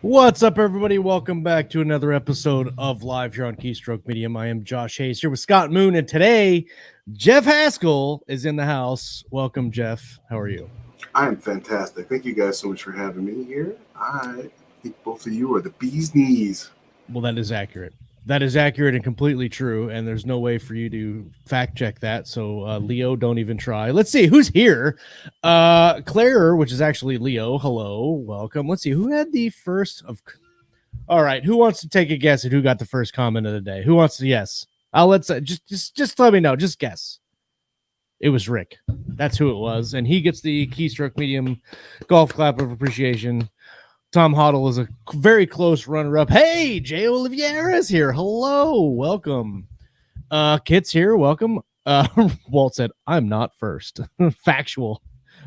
What's up, everybody? Welcome back to another episode of Live here on Keystroke Medium. I am Josh Hayes here with Scott Moon, and today, Jeff Haskell is in the house. Welcome, Jeff. How are you? I am fantastic. Thank you guys so much for having me here. I think both of you are the bee's knees. Well, that is accurate. That is accurate and completely true, and there's no way for you to fact check that. So, Leo, don't even try. Let's see who's here. Claire, which is actually Leo. Hello, welcome. Let's see who had the first of. All right, who wants to take a guess at who got the first comment of the day? Who wants to? Yes, I'll let's just let me know. Just guess. It was Rick. That's who it was, and he gets the Keystroke Medium golf clap of appreciation. Tom Hoddle is a very close runner-up. Hey, Jay Oliveira is here. Hello, welcome. Kit's here. Welcome. Walt said, "I'm not first." Factual,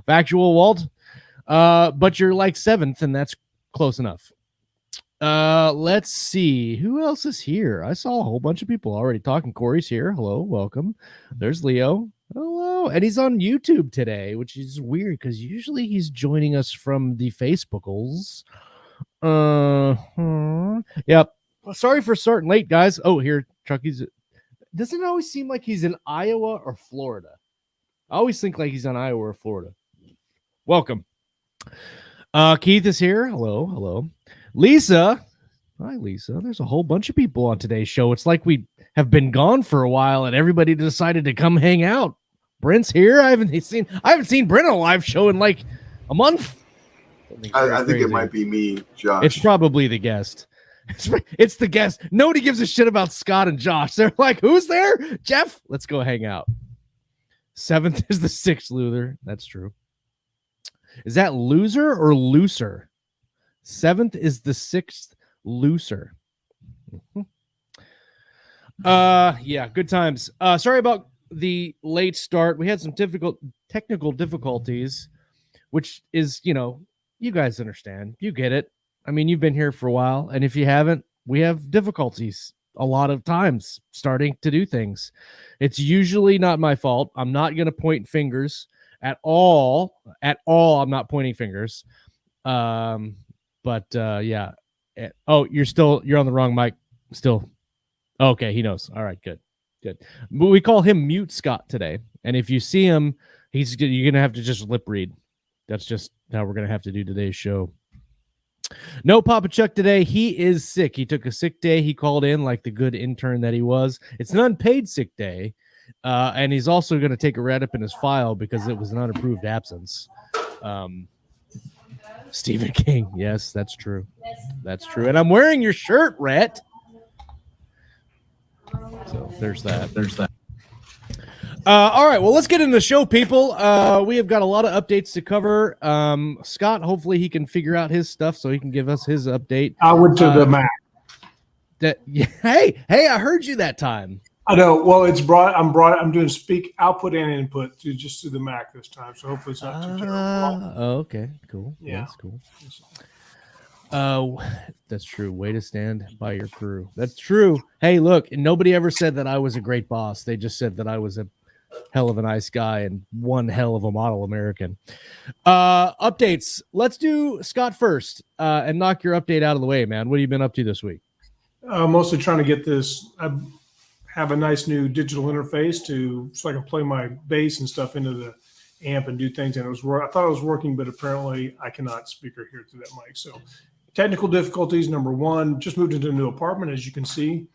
Walt. But you're like seventh, and that's close enough. Let's see who else is here. I saw a whole bunch of people already talking. Corey's here. Hello, welcome. There's Leo. Hello, and he's on YouTube today, which is weird because usually he's joining us from the Facebookals. Yep. Sorry for starting late, guys. Oh, here, Chucky's. Doesn't it always seem like he's in Iowa or Florida? I always think like he's in Iowa or Florida. Welcome. Keith is here. Hello. Lisa. Hi, Lisa. There's a whole bunch of people on today's show. It's like we have been gone for a while and everybody decided to come hang out. Brent's here. I haven't seen Brent on a live show in like a month. I think it might be me, Josh. It's probably the guest. It's the guest. Nobody gives a shit about Scott and Josh. They're like, who's there? Jeff, let's go hang out. Seventh is the sixth loser. That's true. Is that loser or looser? Seventh is the sixth looser. Yeah, good times. Sorry about the late start. We had some technical difficulties, which is, you guys understand. You get it. I mean, you've been here for a while, and if you haven't, we have difficulties a lot of times starting to do things. It's usually not my fault. I'm not going to point fingers at all. I'm not pointing fingers. But yeah. Oh, you're on the wrong mic still. Okay, he knows. All right, good. But we call him Mute Scott today, and if you see him, you're gonna have to just lip read. That's just how we're gonna have to do today's show. No Papa Chuck today. He is sick. He took a sick day. He called in like the good intern that he was. It's an unpaid sick day, and he's also gonna take a write-up in his file because it was an unapproved absence. Stephen King. Yes, that's true. That's true. And I'm wearing your shirt, Rhett. So there's that. All right, well, let's get into the show, people. We have got a lot of updates to cover. Scott, hopefully he can figure out his stuff so he can give us his update. I went to the Mac. Hey, I heard you that time. I know. Well, I'm doing speak output and input just to the Mac this time, so hopefully it's not too terrible. Okay, cool. Yeah, that's cool. That's true. Way to stand by your crew. That's true. Hey, look, nobody ever said that I was a great boss. They just said that I was a hell of a nice guy and one hell of a model American. Updates. Let's do Scott first and knock your update out of the way, man. What have you been up to this week? Mostly trying to get this. I have a nice new digital interface so I can play my bass and stuff into the amp and do things. And I thought it was working, but apparently I cannot speaker here through that mic. So technical difficulties. Number one, just moved into a new apartment, as you can see.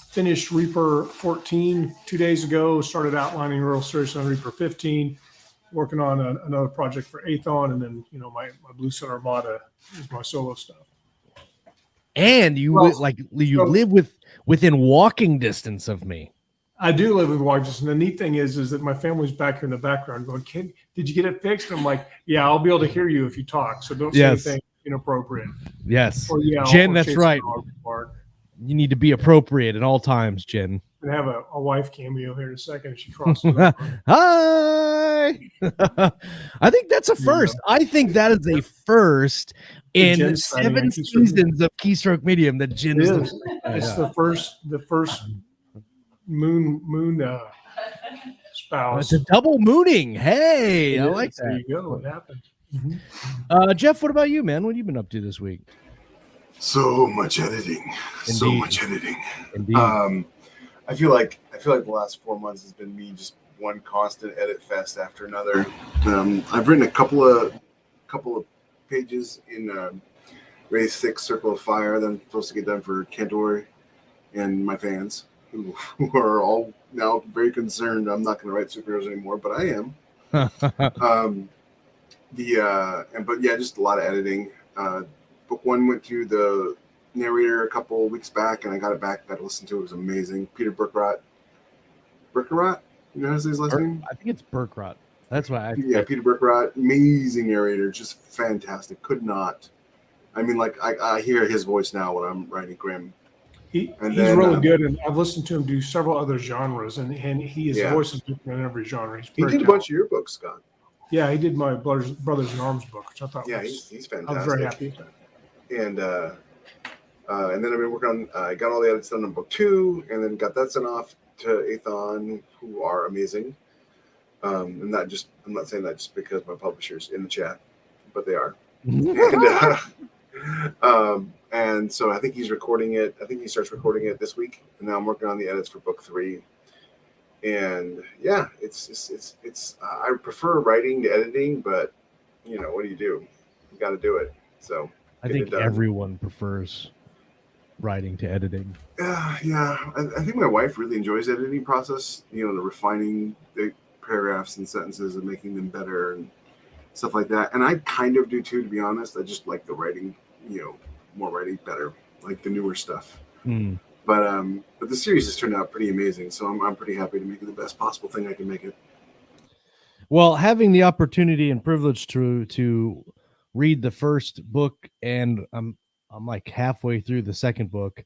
Finished Reaper 14 2 days ago. Started outlining real seriously on Reaper 15. Working on another project for Athon, and then my Blue Sun Armada is my solo stuff. And you live within walking distance of me. I do live with walking distance. And the neat thing is that my family's back here in the background going, did you get it fixed? And I'm like, yeah, I'll be able to hear you if you talk. So don't say anything inappropriate. Yes. Jen, that's right. You need to be appropriate at all times, Jen. I'm going to have a wife cameo here in a second if she crosses over. Hi! I think that's a first. I think that is a first in 7 seasons of Keystroke Medium that Jen is. It's the first moon spouse. It's a double mooning. Hey, I like that. There you go. What happened? Jeff, what about you, man? What have you been up to this week? So much editing. So Indeed. much editing. Indeed. I feel like the last 4 months has been me just one constant edit fest after another. I've written a couple of pages in Race 6 Circle of Fire that I'm supposed to get done for Cantor and my fans, who are all now very concerned I'm not going to write superheroes anymore, but I am. But just a lot of editing. Book 1 went through the narrator a couple of weeks back, and I got it back. Got to listen to it. It was amazing. Peter Burkrot. Burkrot? You know how to say his last name? I think it's Burkrot. That's why. Peter Burkrot. Amazing narrator. Just fantastic. Could not. I mean, like, I hear his voice now when I'm writing Grimm. He's really good, and I've listened to him do several other genres, and his voice is different in every genre. He did a bunch of your books, Scott. Yeah, he did my Brothers in Arms book, which I thought he's fantastic. I was very happy. And then I've been working on, I got all the edits done on book 2, and then got that sent off to Athon, who are amazing. I'm not saying that just because my publisher's in the chat, but they are. And so I think he's recording it. I think he starts recording it this week, and now I'm working on the edits for book 3. And yeah, it's I prefer writing to editing, but what do? You got to do it. So I think everyone prefers writing to editing. Yeah. I think my wife really enjoys the editing process. The refining the paragraphs and sentences and making them better and stuff like that. And I kind of do too, to be honest. I just like the writing, more writing better, like the newer stuff. But the series has turned out pretty amazing, so I'm pretty happy to make it the best possible thing I can make it. Well, having the opportunity and privilege to read the first book, and I'm like halfway through the second book.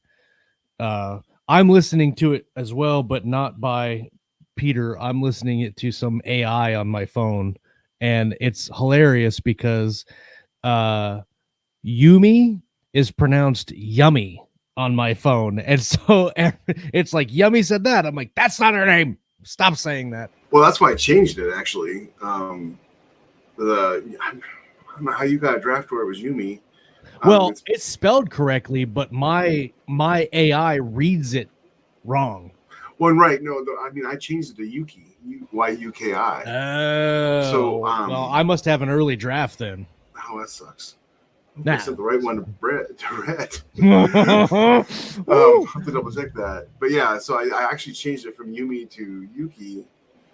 I'm listening to it as well, but not by Peter. I'm listening it to some AI on my phone, and it's hilarious because Yumi is pronounced yummy on my phone, and so it's like Yummy said that. I'm like, that's not her name. Stop saying that. Well, that's why I changed it actually. I don't know how you got a draft where it was Yumi. Well, it's spelled correctly, but my AI reads it wrong. Well, right. No, I changed it to Yuki. Y-U-K-I. Oh. So, well, I must have an early draft then. Oh, that sucks. I said the right one to read. I'll have to double check that. But yeah, so I actually changed it from Yumi to Yuki.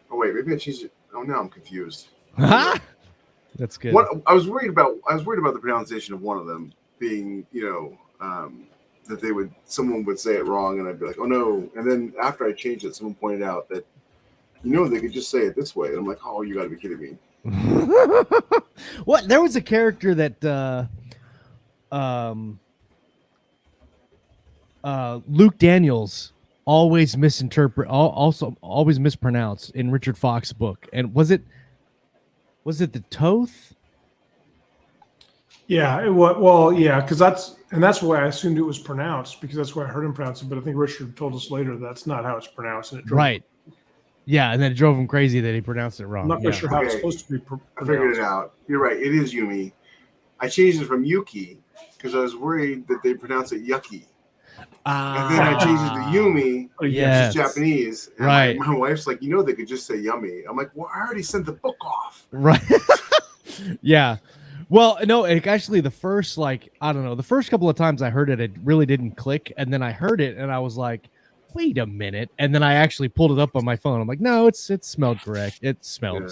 Oh wait, maybe I changed it. Oh, now I'm confused. That's good. I was worried about the pronunciation of one of them being, that someone would say it wrong, and I'd be like, oh no. And then after I changed it, someone pointed out that they could just say it this way, and I'm like, oh, you got to be kidding me. What? There was a character that Luke Daniels always always mispronounced in Richard Fox's book. And was it the Toth? Yeah, well, yeah, because that's why I assumed it was pronounced, because that's why I heard him pronounce it. But I think Richard told us later that's not how it's pronounced, and it right. Yeah, and then it drove him crazy that he pronounced it wrong. I'm not quite sure how it's supposed to be pronounced. I figured it out. You're right. It is Yumi. I changed it from Yuki because I was worried that they pronounce it Yucky. And then I changed it to Yumi, which is Japanese. And right. My wife's like, they could just say yummy. I'm like, well, I already sent the book off. Right. Yeah. Well, no, actually the first, the first couple of times I heard it, it really didn't click. And then I heard it and I was like, wait a minute. And then I actually pulled it up on my phone. I'm like, no, it's spelled correct. It's spelled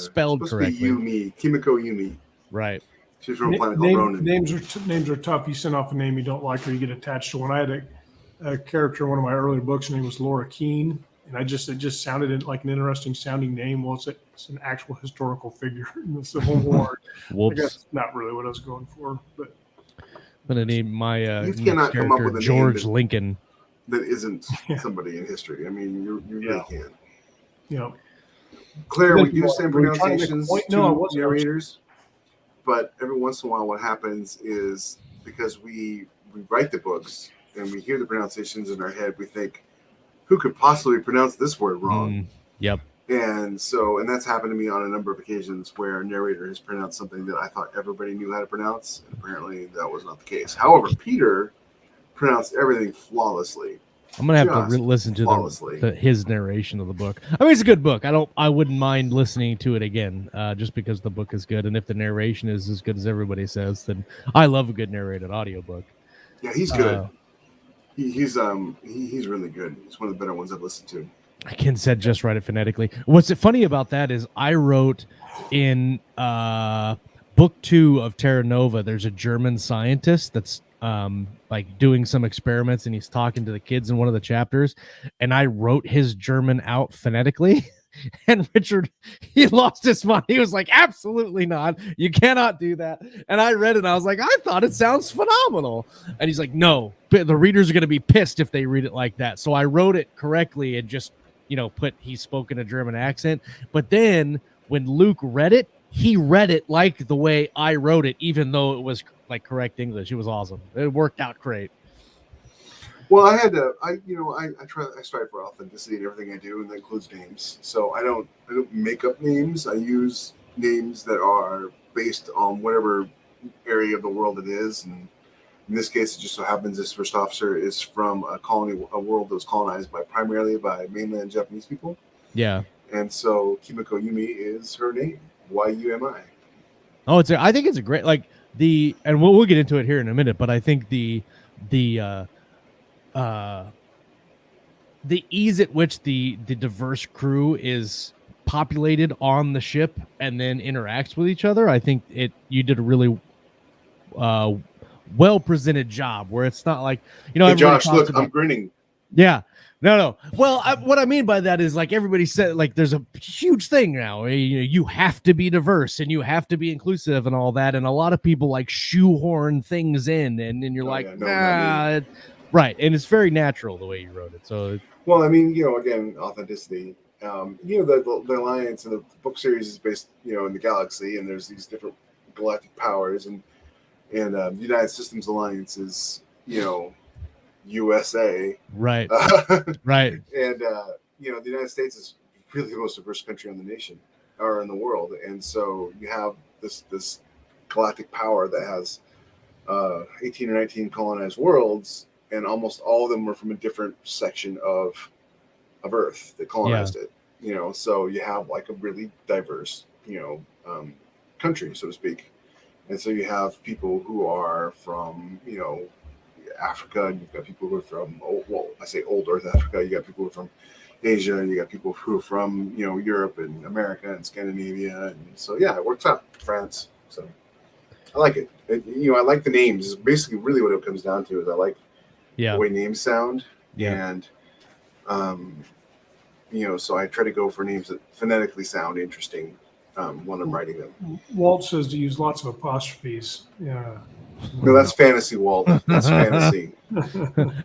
correctly. Yumi, Kimiko Yumi. Right. She's from a planet called Ronan. Names are tough. You send off a name you don't like or you get attached to one. I had a character in one of my earlier books. Her name was Laura Keene. And it just sounded like an interesting sounding name. Well, it's an actual historical figure in the Civil War. Whoops. I guess not really what I was going for, but I'm gonna name my you cannot come up with a George name Lincoln. That isn't somebody in history. I mean, you really can't. Yeah. Claire, we do send pronunciations to narrators, but every once in a while, what happens is because we write the books and we hear the pronunciations in our head, we think, who could possibly pronounce this word wrong? Yep. And so, and that's happened to me on a number of occasions where a narrator has pronounced something that I thought everybody knew how to pronounce, and apparently that was not the case. However, Peter pronounced everything flawlessly. I'm gonna have to listen to his narration of the book. I mean, it's a good book. I wouldn't mind listening to it again, just because the book is good, and if the narration is as good as everybody says, then I love a good narrated audiobook. Yeah, he's good. He's really good. He's one of the better ones I've listened to. I can said just write it phonetically. What's funny about that is I wrote in book 2 of Terra Nova. There's a German scientist that's like doing some experiments, and he's talking to the kids in one of the chapters, and I wrote his German out phonetically. And Richard, he lost his mind. He was like, absolutely not. You cannot do that. And I read it, and I was like, I thought it sounds phenomenal. And he's like, no, the readers are going to be pissed if they read it like that. So I wrote it correctly and just, put he spoke in a German accent. But then when Luke read it, he read it like the way I wrote it, even though it was like correct English. It was awesome. It worked out great. Well, I strive for authenticity in everything I do, and that includes names. So I don't make up names. I use names that are based on whatever area of the world it is. And in this case, it just so happens this first officer is from a world that was colonized primarily by mainland Japanese people. Yeah. And so Kimiko Yumi is her name. Yumi. Oh, I think it's a great, and we'll get into it here in a minute, but I think the ease at which the diverse crew is populated on the ship and then interacts with each other, I think you did a really well presented job, where it's not like, hey, Josh, look, I'm grinning. Yeah. No. Well, what I mean by that is, like, everybody said, like, there's a huge thing now. You have to be diverse and you have to be inclusive and all that. And a lot of people like shoehorn things in, and then you're nah. Right, and it's very natural the way you wrote it. So, well, I mean, again, authenticity. The Alliance and the book series is based, in the galaxy, and there's these different galactic powers, and the United Systems Alliance is, USA. Right. Right. And the United States is really the most diverse country in the world, and so you have this galactic power that has 18 or 19 colonized worlds. And almost all of them were from a different section of Earth that colonized it. So you have like a really diverse, country, so to speak. And so you have people who are from, Africa, and you've got people who are from, I say old Earth Africa. You got people who are from Asia, and you got people who are from, Europe and America and Scandinavia. And so, yeah, it works out. France. So I like it. I like the names. It's basically really what it comes down to is I like the way names sound. Yeah. And, so I try to go for names that phonetically sound interesting when I'm writing them. Walt says to use lots of apostrophes. Yeah. No, that's fantasy, Walt. That's fantasy.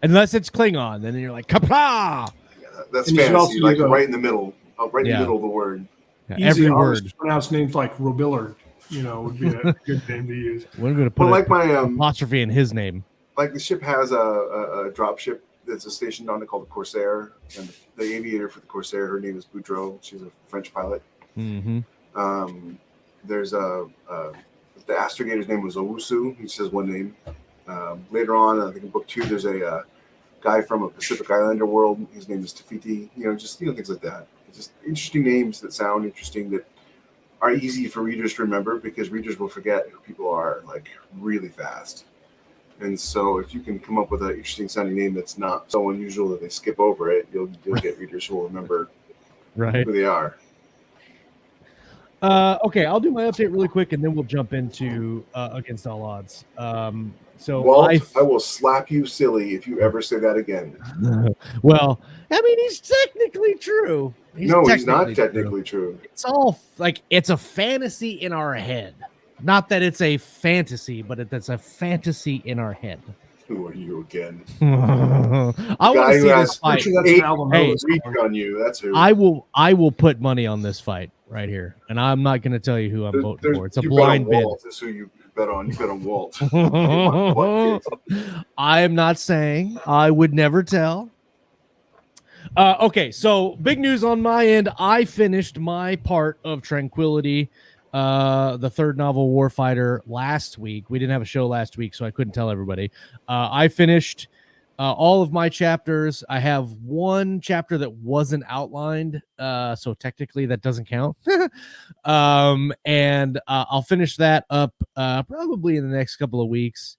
Unless it's Klingon, then you're like, kapla! Yeah, that's fantasy, like right in the middle. Right in the middle of the word. Yeah, every word. To pronounce names like Robillard, would be a good name to use. We're going to put apostrophe in his name. Like the ship has a drop ship that's stationed on it called the Corsair, and the aviator for the Corsair, her name is Boudreaux. She's a French pilot. Mm-hmm. There's the astrogator's name was Owusu. He just has one name. Later on, I think in book 2, there's a guy from a Pacific Islander world. His name is Tafiti. Things like that. It's just interesting names that sound interesting, that are easy for readers to remember, because readers will forget who people are like really fast. And so if you can come up with an interesting sounding name that's not so unusual that they skip over it, you'll get readers who will remember who they are. Okay, I'll do my update really quick, and then we'll jump into Against All Odds. Walt, I will slap you silly if you ever say that again. Well, I mean, he's technically true. He's not technically true. It's all it's a fantasy in our head. Not that it's a fantasy, but it's a fantasy in our head. Who are you again? I want to see this fight. Reach on you. That's who. I will put money on this fight right here, and I'm not going to tell you who I'm voting for. It's a blind bid. That's who you bet on. You bet on Walt. I am not saying. I would never tell. Okay, so big news on my end. I finished my part of Tranquility, the third novel, Warfighter, last week. We didn't have a show last week, so I couldn't tell everybody. I finished all of my chapters. I have one chapter that wasn't outlined, so technically that doesn't count. And I'll finish that up probably in the next couple of weeks.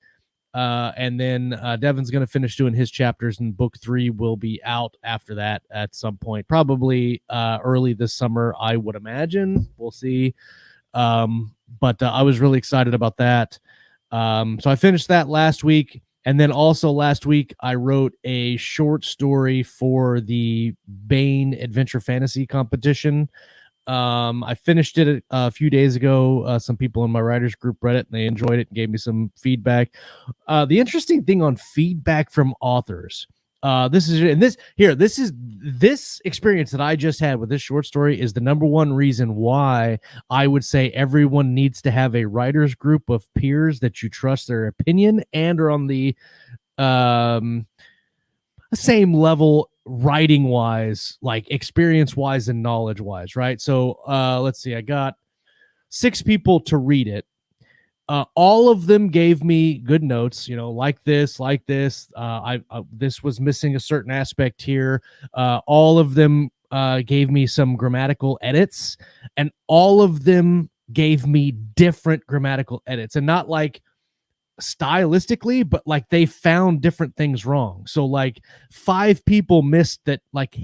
And then Devin's going to finish doing his chapters, and book 3 will be out after that at some point, probably early this summer, I would imagine. We'll see. But I was really excited about that. So I finished that last week. And then also last week, I wrote a short story for the Bane Adventure Fantasy competition. I finished it a few days ago. Some people in my writers group read it and they enjoyed it and gave me some feedback. The interesting thing on feedback from authors, this experience that I just had with this short story is the number one reason why I would say everyone needs to have a writers group of peers that you trust their opinion and are on the same level writing wise, like experience wise and knowledge wise, right? So let's see, I got 6 people to read it. All of them gave me good notes, like this. This was missing a certain aspect here. All of them gave me some grammatical edits, and all of them gave me different grammatical edits, and not like stylistically, but like they found different things wrong. So like 5 people missed that like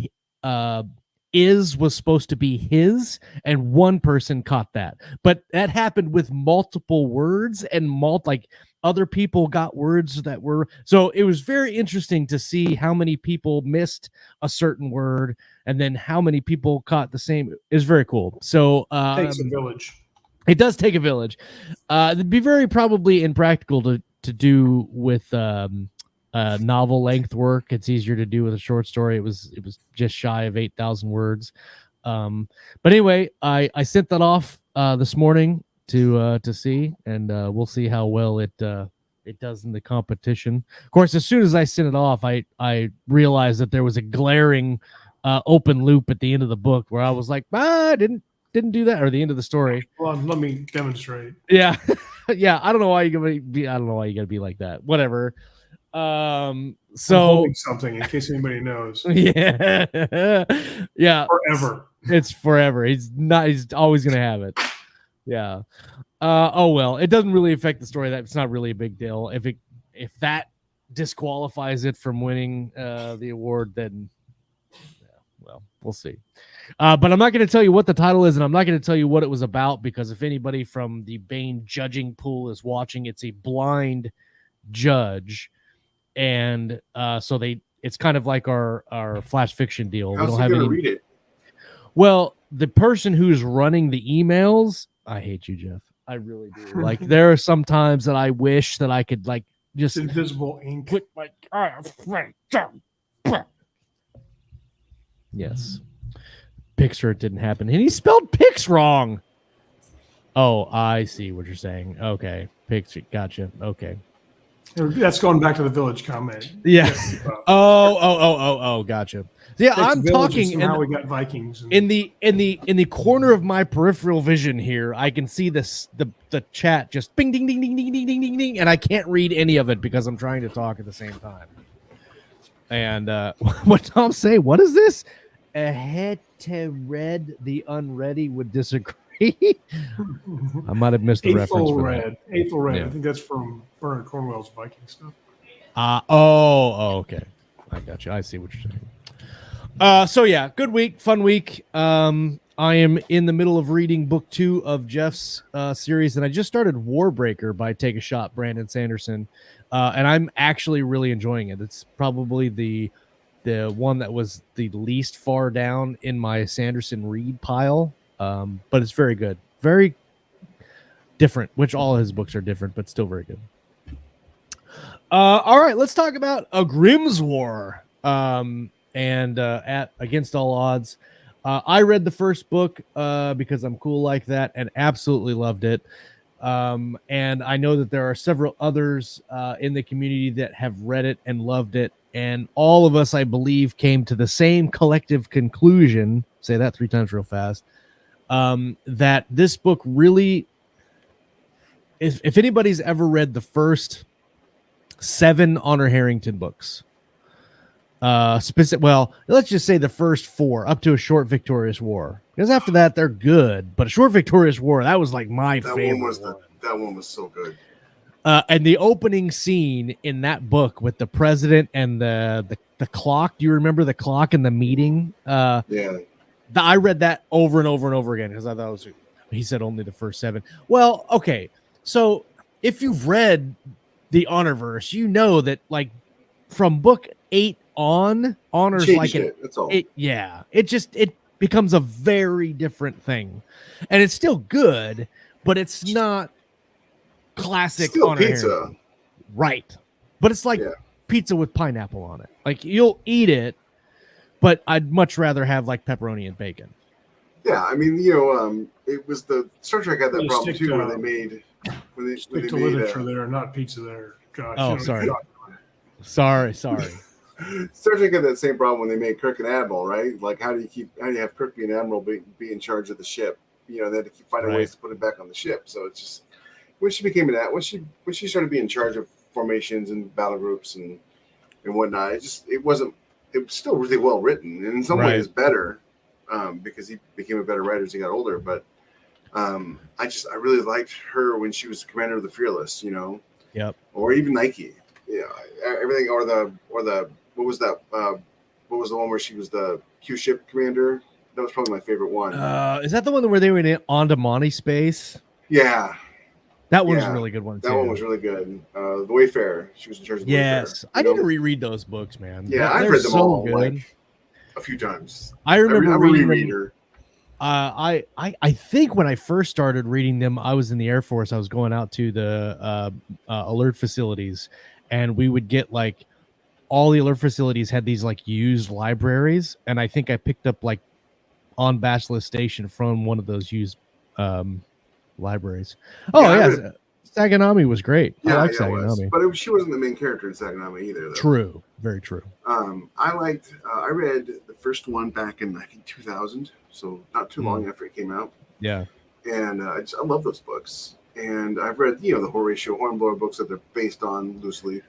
is was supposed to be his, and one person caught that. But that happened with multiple words, and like other people got words that were, so it was very interesting to see how many people missed a certain word and then how many people caught the same. It was very cool. So Takes a village. it does take a village. It'd be very probably impractical to do with novel length work. It's easier to do with a short story. It was just shy of 8,000 words. But anyway, I sent that off this morning to see, and we'll see how well it does in the competition. Of course, as soon as I sent it off, I realized that there was a glaring open loop at the end of the book where I was like, I didn't do that, or the end of the story. Well, let me demonstrate. Yeah. Yeah, I don't know why you gotta be like that. Whatever. So I'm holding something in case anybody knows. Yeah. Yeah. Forever. It's forever. He's always gonna have it. Yeah. Oh well, it doesn't really affect the story. It's not really a big deal. If that disqualifies it from winning the award, then well, we'll see. But I'm not going to tell you what the title is, and I'm not going to tell you what it was about, because if anybody from the Bane judging pool is watching, it's a blind judge, and so it's kind of like our flash fiction deal. How's he gonna read it? Well, the person who's running the emails, I hate you, Jeff. I really do. Like, there are some times that I wish that I could like just invisible ink. Put my yes. Picture it didn't happen. And he spelled Pix wrong. Oh, I see what you're saying. Okay. Picture. Gotcha. Okay. That's going back to the village comment. Yeah. Oh, gotcha. Yeah, I'm talking, and how we got Vikings. In the corner of my peripheral vision here, I can see the chat just bing ding ding ding ding ding ding ding ding, and I can't read any of it because I'm trying to talk at the same time. And what Tom say? What is this? Ahead to read, the unready would disagree. I might have missed the reference. Eighthel Red. Yeah. I think that's from Bernard Cornwell's Viking stuff. Okay. I got you. I see what you're saying. So yeah, good week, fun week. I am in the middle of reading book 2 of Jeff's series, and I just started Warbreaker by Take a Shot, Brandon Sanderson, and I'm actually really enjoying it. It's probably the one that was the least far down in my Sanderson read pile, but it's very good, very different, which all his books are different, but still very good. All right, let's talk about A Grimm's War, and at Against All Odds. I read the first book because I'm cool like that, and absolutely loved it. And I know that there are several others in the community that have read it and loved it. and all of us, I believe, came to the same collective conclusion. Say that 3 times real fast. That this book really, if anybody's ever read the first 7 Honor Harrington books, well, let's just say the first 4 up to A Short Victorious War, because after that they're good, but A Short Victorious War, that was like my favorite one. That one was so good. And the opening scene in that book with the president and the clock. Do you remember the clock in the meeting? Yeah. I read that over and over and over again because I thought he said only the first 7. Well, okay. So if you've read the Honorverse, you know that like from book 8 on, Honor's like that's all. It becomes a very different thing, and it's still good, but it's not classic still Honor pizza, Harrington. Right? But it's like pizza with pineapple on it. Like you'll eat it, but I'd much rather have like pepperoni and bacon. Yeah, I mean, it was the Star Trek had that problem too, where they made literature there, not pizza there. Gosh. Oh, sorry. Star Trek had that same problem when they made Kirk an admiral, right? Like, how do you have Kirk be an admiral, be in charge of the ship? They had to keep finding ways to put him back on the ship. So it's just when she became when she started being in charge of formations and battle groups and whatnot, it was still really well written, and in some ways better, because he became a better writer as he got older. But I really liked her when she was commander of the Fearless, Yep. Or even Nike, everything, or the what was that? What was the one where she was the Q ship commander? That was probably my favorite one. Is that the one where they were in on Damani space? Yeah. That one's a really good one, too. That one was really good. The Wayfarer. She was in charge of the Wayfarer. I need to reread those books, man. Yeah, I've read them all like a few times. I remember reading them. I think when I first started reading them, I was in the Air Force. I was going out to the alert facilities, and we would get like all the alert facilities had these like used libraries, and I think I picked up like on Basilisk Station from one of those used libraries. Saganami was great. I like Saganami, but she wasn't the main character in Saganami either, though. True, very true. I read the first one back in I think 2000, so not too long after it came out. Yeah, and I love those books, and I've read the Horatio Hornblower books that they're based on loosely.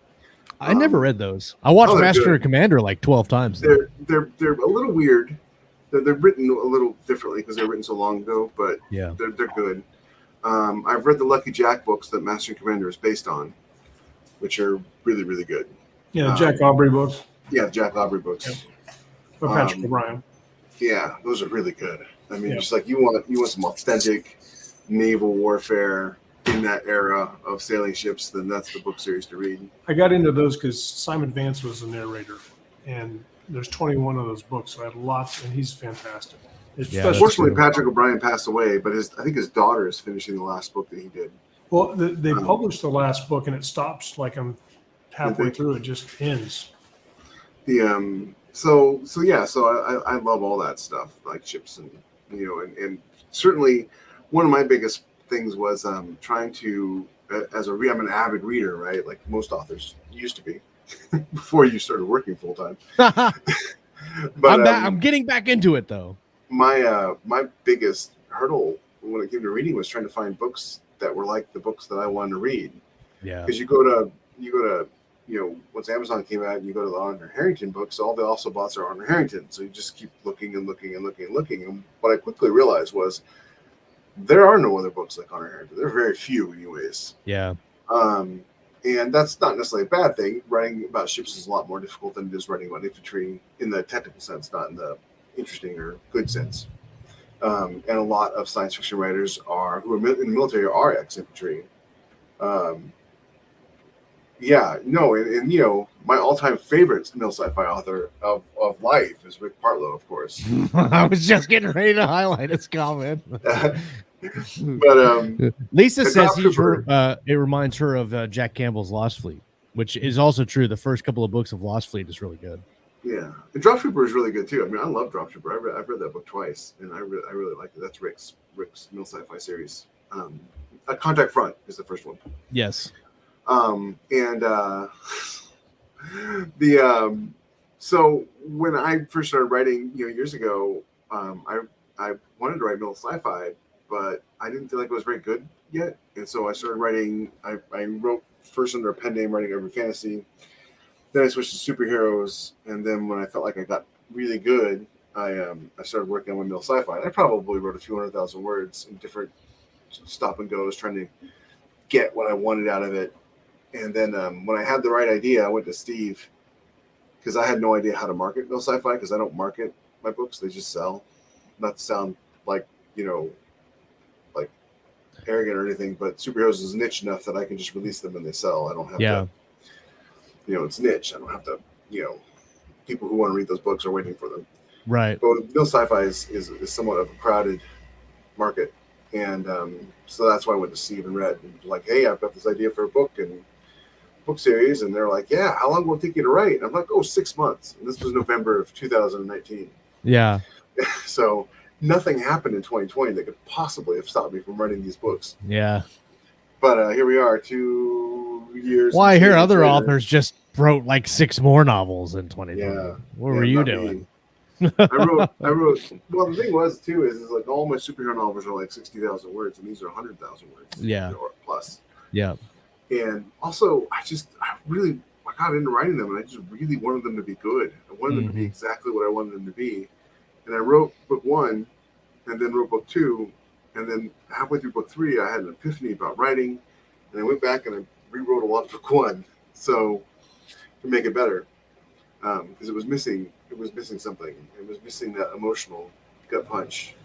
I never read those. I watched Master and Commander like 12 times. They're a little weird. They're written a little differently because they're written so long ago, but they're good. I've read the Lucky Jack books that Master and Commander is based on, which are really, really good. Yeah, Jack Aubrey books. Yeah, Jack Aubrey books. Yep. By Patrick O'Brien. Yeah, those are really good. I mean, just like you want some authentic naval warfare in that era of sailing ships, then that's the book series to read. I got into those because Simon Vance was the narrator, and there's 21 of those books, so I had lots, and he's fantastic. Unfortunately, Patrick O'Brien passed away, but I think his daughter is finishing the last book that he did. Well, they published the last book, and it stops like I'm halfway through. It just ends. So I love all that stuff, like ships and certainly one of my biggest things was trying to I'm an avid reader, right? Like most authors used to be before you started working full time. But I'm getting back into it though. My biggest hurdle when it came to reading was trying to find books that were like the books that I wanted to read. Yeah. Because you go to once Amazon came out and you go to the Honor Harrington books, all the also bots are Honor Harrington. So you just keep looking and looking and looking and looking. And what I quickly realized was there are no other books like Honor Harrington. There are very few anyways. Yeah. And that's not necessarily a bad thing. Writing about ships is a lot more difficult than just writing about infantry in the technical sense, not in the interesting or good sense. And a lot of science fiction writers who are in the military are ex-infantry. My all-time favorite mil sci-fi author of life is Rick Partlow, of course. I was just getting ready to highlight his comment. But Lisa says it reminds her of Jack Campbell's Lost Fleet, which is also true. The first couple of books of Lost Fleet is really good. Yeah, and Drop Trooper is really good too. I mean, I love Drop Trooper. I've read that book twice, and I really like it. That's Rick's mil sci-fi series. Contact Front is the first one. Yes. And I The so when I first started writing, years ago, I wanted to write middle sci-fi, but I didn't feel like it was very good yet, and so I started writing. I wrote first under a pen name, writing urban fantasy. Then I switched to superheroes, and then when I felt like I got really good, I started working on my middle sci-fi. And I probably wrote a few 100,000 words in different stop and goes, trying to get what I wanted out of it. And then when I had the right idea, I went to Steve because I had no idea how to market middle sci-fi because I don't market my books; they just sell. Not to sound like like arrogant or anything, but superheroes is niche enough that I can just release them and they sell. I don't have to. It's niche. I don't have to. People who want to read those books are waiting for them. Right. But middle sci-fi is somewhat of a crowded market, and so that's why I went to Steve and read and like, hey, I've got this idea for a book and book series, and they're like, yeah, how long will it take you to write? And I'm like, 6 months, and this was November of 2019. Yeah. So nothing happened in 2020 that could possibly have stopped me from writing these books. Yeah. But here we are, 2 years. Well, I hear other authors just wrote like 6 more novels in 2020. Yeah. What were you doing? I wrote. Well, the thing was too is like all my superhero novels are like 60,000 words, and these are 100,000 words. Yeah. Or plus. Yeah. And also, I got into writing them, and I just really wanted them to be good. I wanted them to be exactly what I wanted them to be. And I wrote book 1, and then wrote book 2, and then halfway through book 3, I had an epiphany about writing, and I went back and I rewrote a lot of book 1, so to make it better, because it was missing. It was missing something. It was missing that emotional gut punch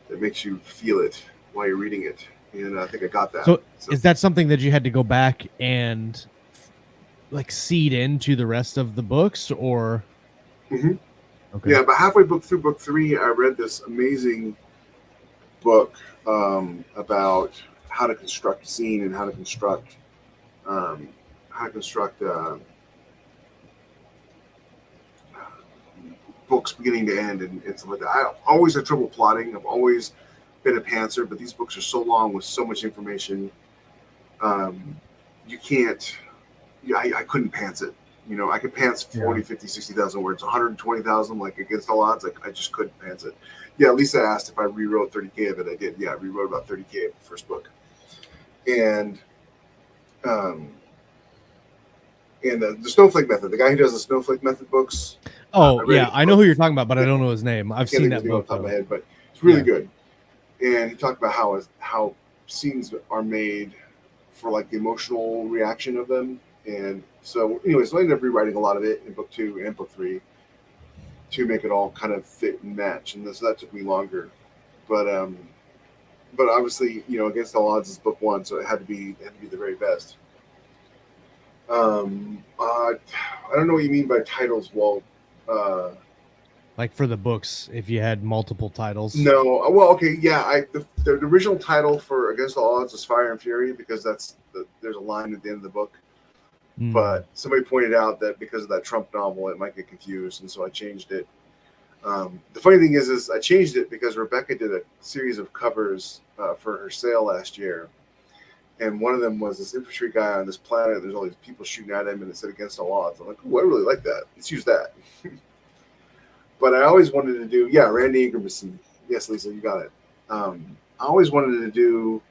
that makes you feel it while you're reading it. And I think I got that. So is that something that you had to go back and like seed into the rest of the books, or? Mm-hmm. Okay. Yeah, but halfway through book 3, I read this amazing book about how to construct a scene and how to construct books beginning to end and stuff like that. I always had trouble plotting. I've always been a pantser, but these books are so long with so much information. You can't. Yeah, I couldn't pants it. I could pants 40, 50, 60,000 words, 120,000, like against all odds. Like I just couldn't pants it. Yeah, Lisa asked if I rewrote 30K of it. I did. Yeah, I rewrote about 30K of the first book. And the Snowflake Method, the guy who does the Snowflake Method books. Oh, I know who you're talking about, but I don't know his name. I've seen that book. Off the top of my head, but it's really good. And he talked about how scenes are made for like the emotional reaction of them. And so, anyways, I ended up rewriting a lot of it in book 2 and book 3 to make it all kind of fit and match. And so that took me longer. But obviously, against all odds is book 1, so it had to be the very best. I don't know what you mean by titles, Walt. Like for the books, if you had multiple titles. No, well, okay, yeah. The original title for Against All Odds was Fire and Fury because there's a line at the end of the book. But somebody pointed out that because of that Trump novel, it might get confused, and so I changed it. The funny thing is I changed it because Rebecca did a series of covers for her sale last year, and one of them was this infantry guy on this planet. There's all these people shooting at him, and it said Against All Odds. I'm like, oh, I really like that. Let's use that. But I always wanted to do, Randy Ingebrigtsen. Yes, Lisa, you got it. I always wanted to do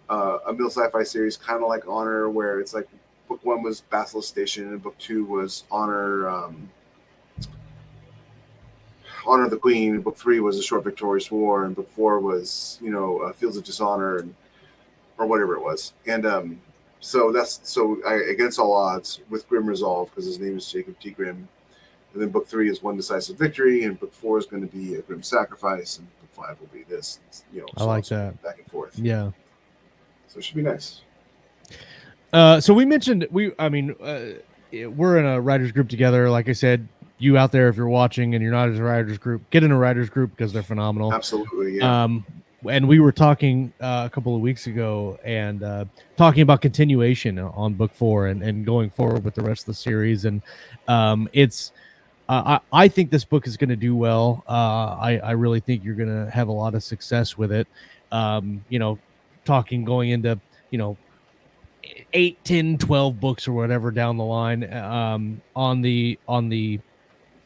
a middle sci-fi series, kind of like Honor, where it's like book 1 was Basilisk Station, and book 2 was Honor of the Queen, and book 3 was A Short Victorious War, and book 4 was Fields of Dishonor, or whatever it was. And so Against All Odds with Grimm Resolve, because his name is Jacob T. Grimm. And then book 3 is One Decisive Victory, and book 4 is going to be A Grim Sacrifice, and book 5 will be this. I like that. Back and forth. Yeah. So it should be nice. So we mentioned we're in a writers group together. Like I said, you out there, if you're watching and you're not in a writers group, get in a writers group because they're phenomenal. Absolutely. Yeah. And we were talking a couple of weeks ago and talking about continuation on book 4 and going forward with the rest of the series. And I think this book is going to do well. I really think you're going to have a lot of success with it. Talking going into, 8, 10, 12 books or whatever down the line, on the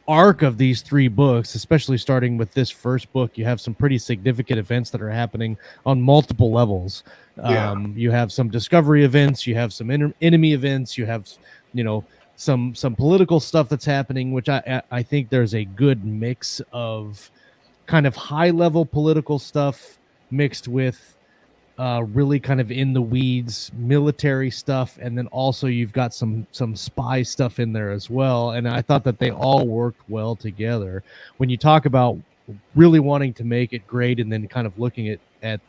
arc of these 3 books, especially starting with this first book, you have some pretty significant events that are happening on multiple levels. Yeah. You have some discovery events, you have some enemy events, you have, you know, some political stuff that's happening, which I think there's a good mix of kind of high level political stuff mixed with really kind of in the weeds military stuff, and then also you've got some spy stuff in there as well. And I thought that they all worked well together. When you talk about really wanting to make it great, and then kind of looking at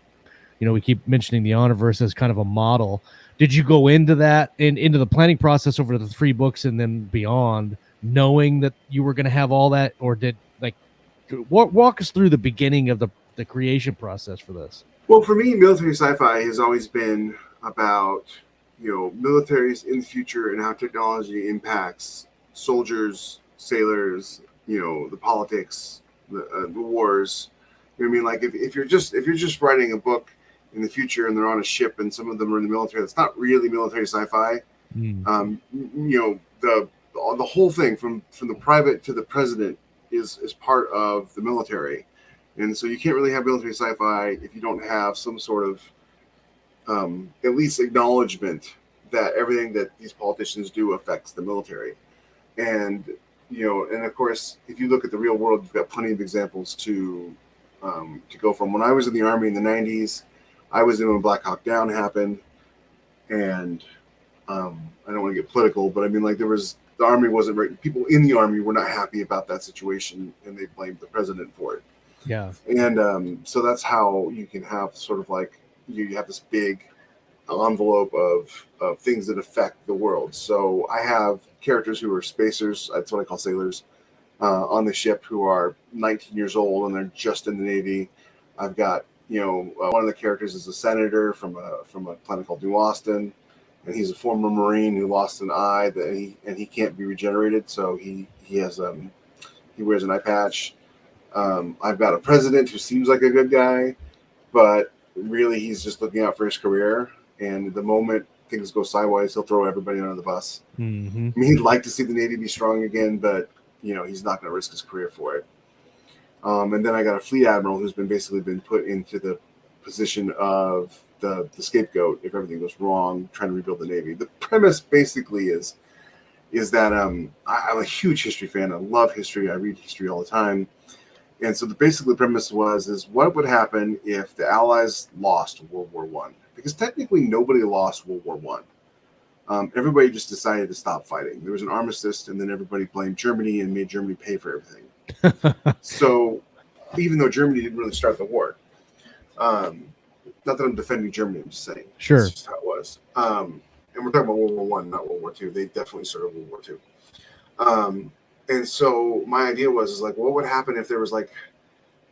you know, we keep mentioning the Honorverse as kind of a model. Did you go into that into the planning process over the 3 books and then beyond, knowing that you were going to have all that, or did like walk us through the beginning of the creation process for this? Well, for me, military sci-fi has always been about, you know, militaries in the future and how technology impacts soldiers, sailors, you know, the politics, the wars. You know what I mean? Like if you're just writing a book in the future and they're on a ship and some of them are in the military, that's not really military sci-fi. You know, the whole thing from the private to the president is part of the military. And so you can't really have military sci-fi if you don't have some sort of at least acknowledgement that everything that these politicians do affects the military. And, you know, and of course, if you look at the real world, you've got plenty of examples to go from. When I was in the Army in the 90s, I was in when Black Hawk Down happened. And I don't want to get political, but I mean, like the Army wasn't right. People in the Army were not happy about that situation, and they blamed the president for it. Yeah. And so that's how you can have sort of like you have this big envelope of things that affect the world. So I have characters who are spacers, that's what I call sailors, on the ship, who are 19 years old and they're just in the Navy. I've got, you know, one of the characters is a senator from a planet called New Austin, and he's a former Marine who lost an eye and he can't be regenerated, so he wears an eye patch. I've got a president who seems like a good guy, but really he's just looking out for his career. And the moment things go sideways, he'll throw everybody under the bus. Mm-hmm. I mean, he'd like to see the Navy be strong again, but you know, he's not going to risk his career for it. And then I got a fleet admiral who's basically been put into the position of the scapegoat if everything goes wrong, trying to rebuild the Navy. The premise basically is that I'm a huge history fan. I love history. I read history all the time. And so basically the premise is what would happen if the Allies lost World War I? Because technically nobody lost World War I. Everybody just decided to stop fighting. There was an armistice, and then everybody blamed Germany and made Germany pay for everything. So even though Germany didn't really start the war, not that I'm defending Germany, I'm just saying. Sure. That's just how it was. And we're talking about World War I, not World War II. They definitely started World War II. And so my idea was like, what would happen if there was like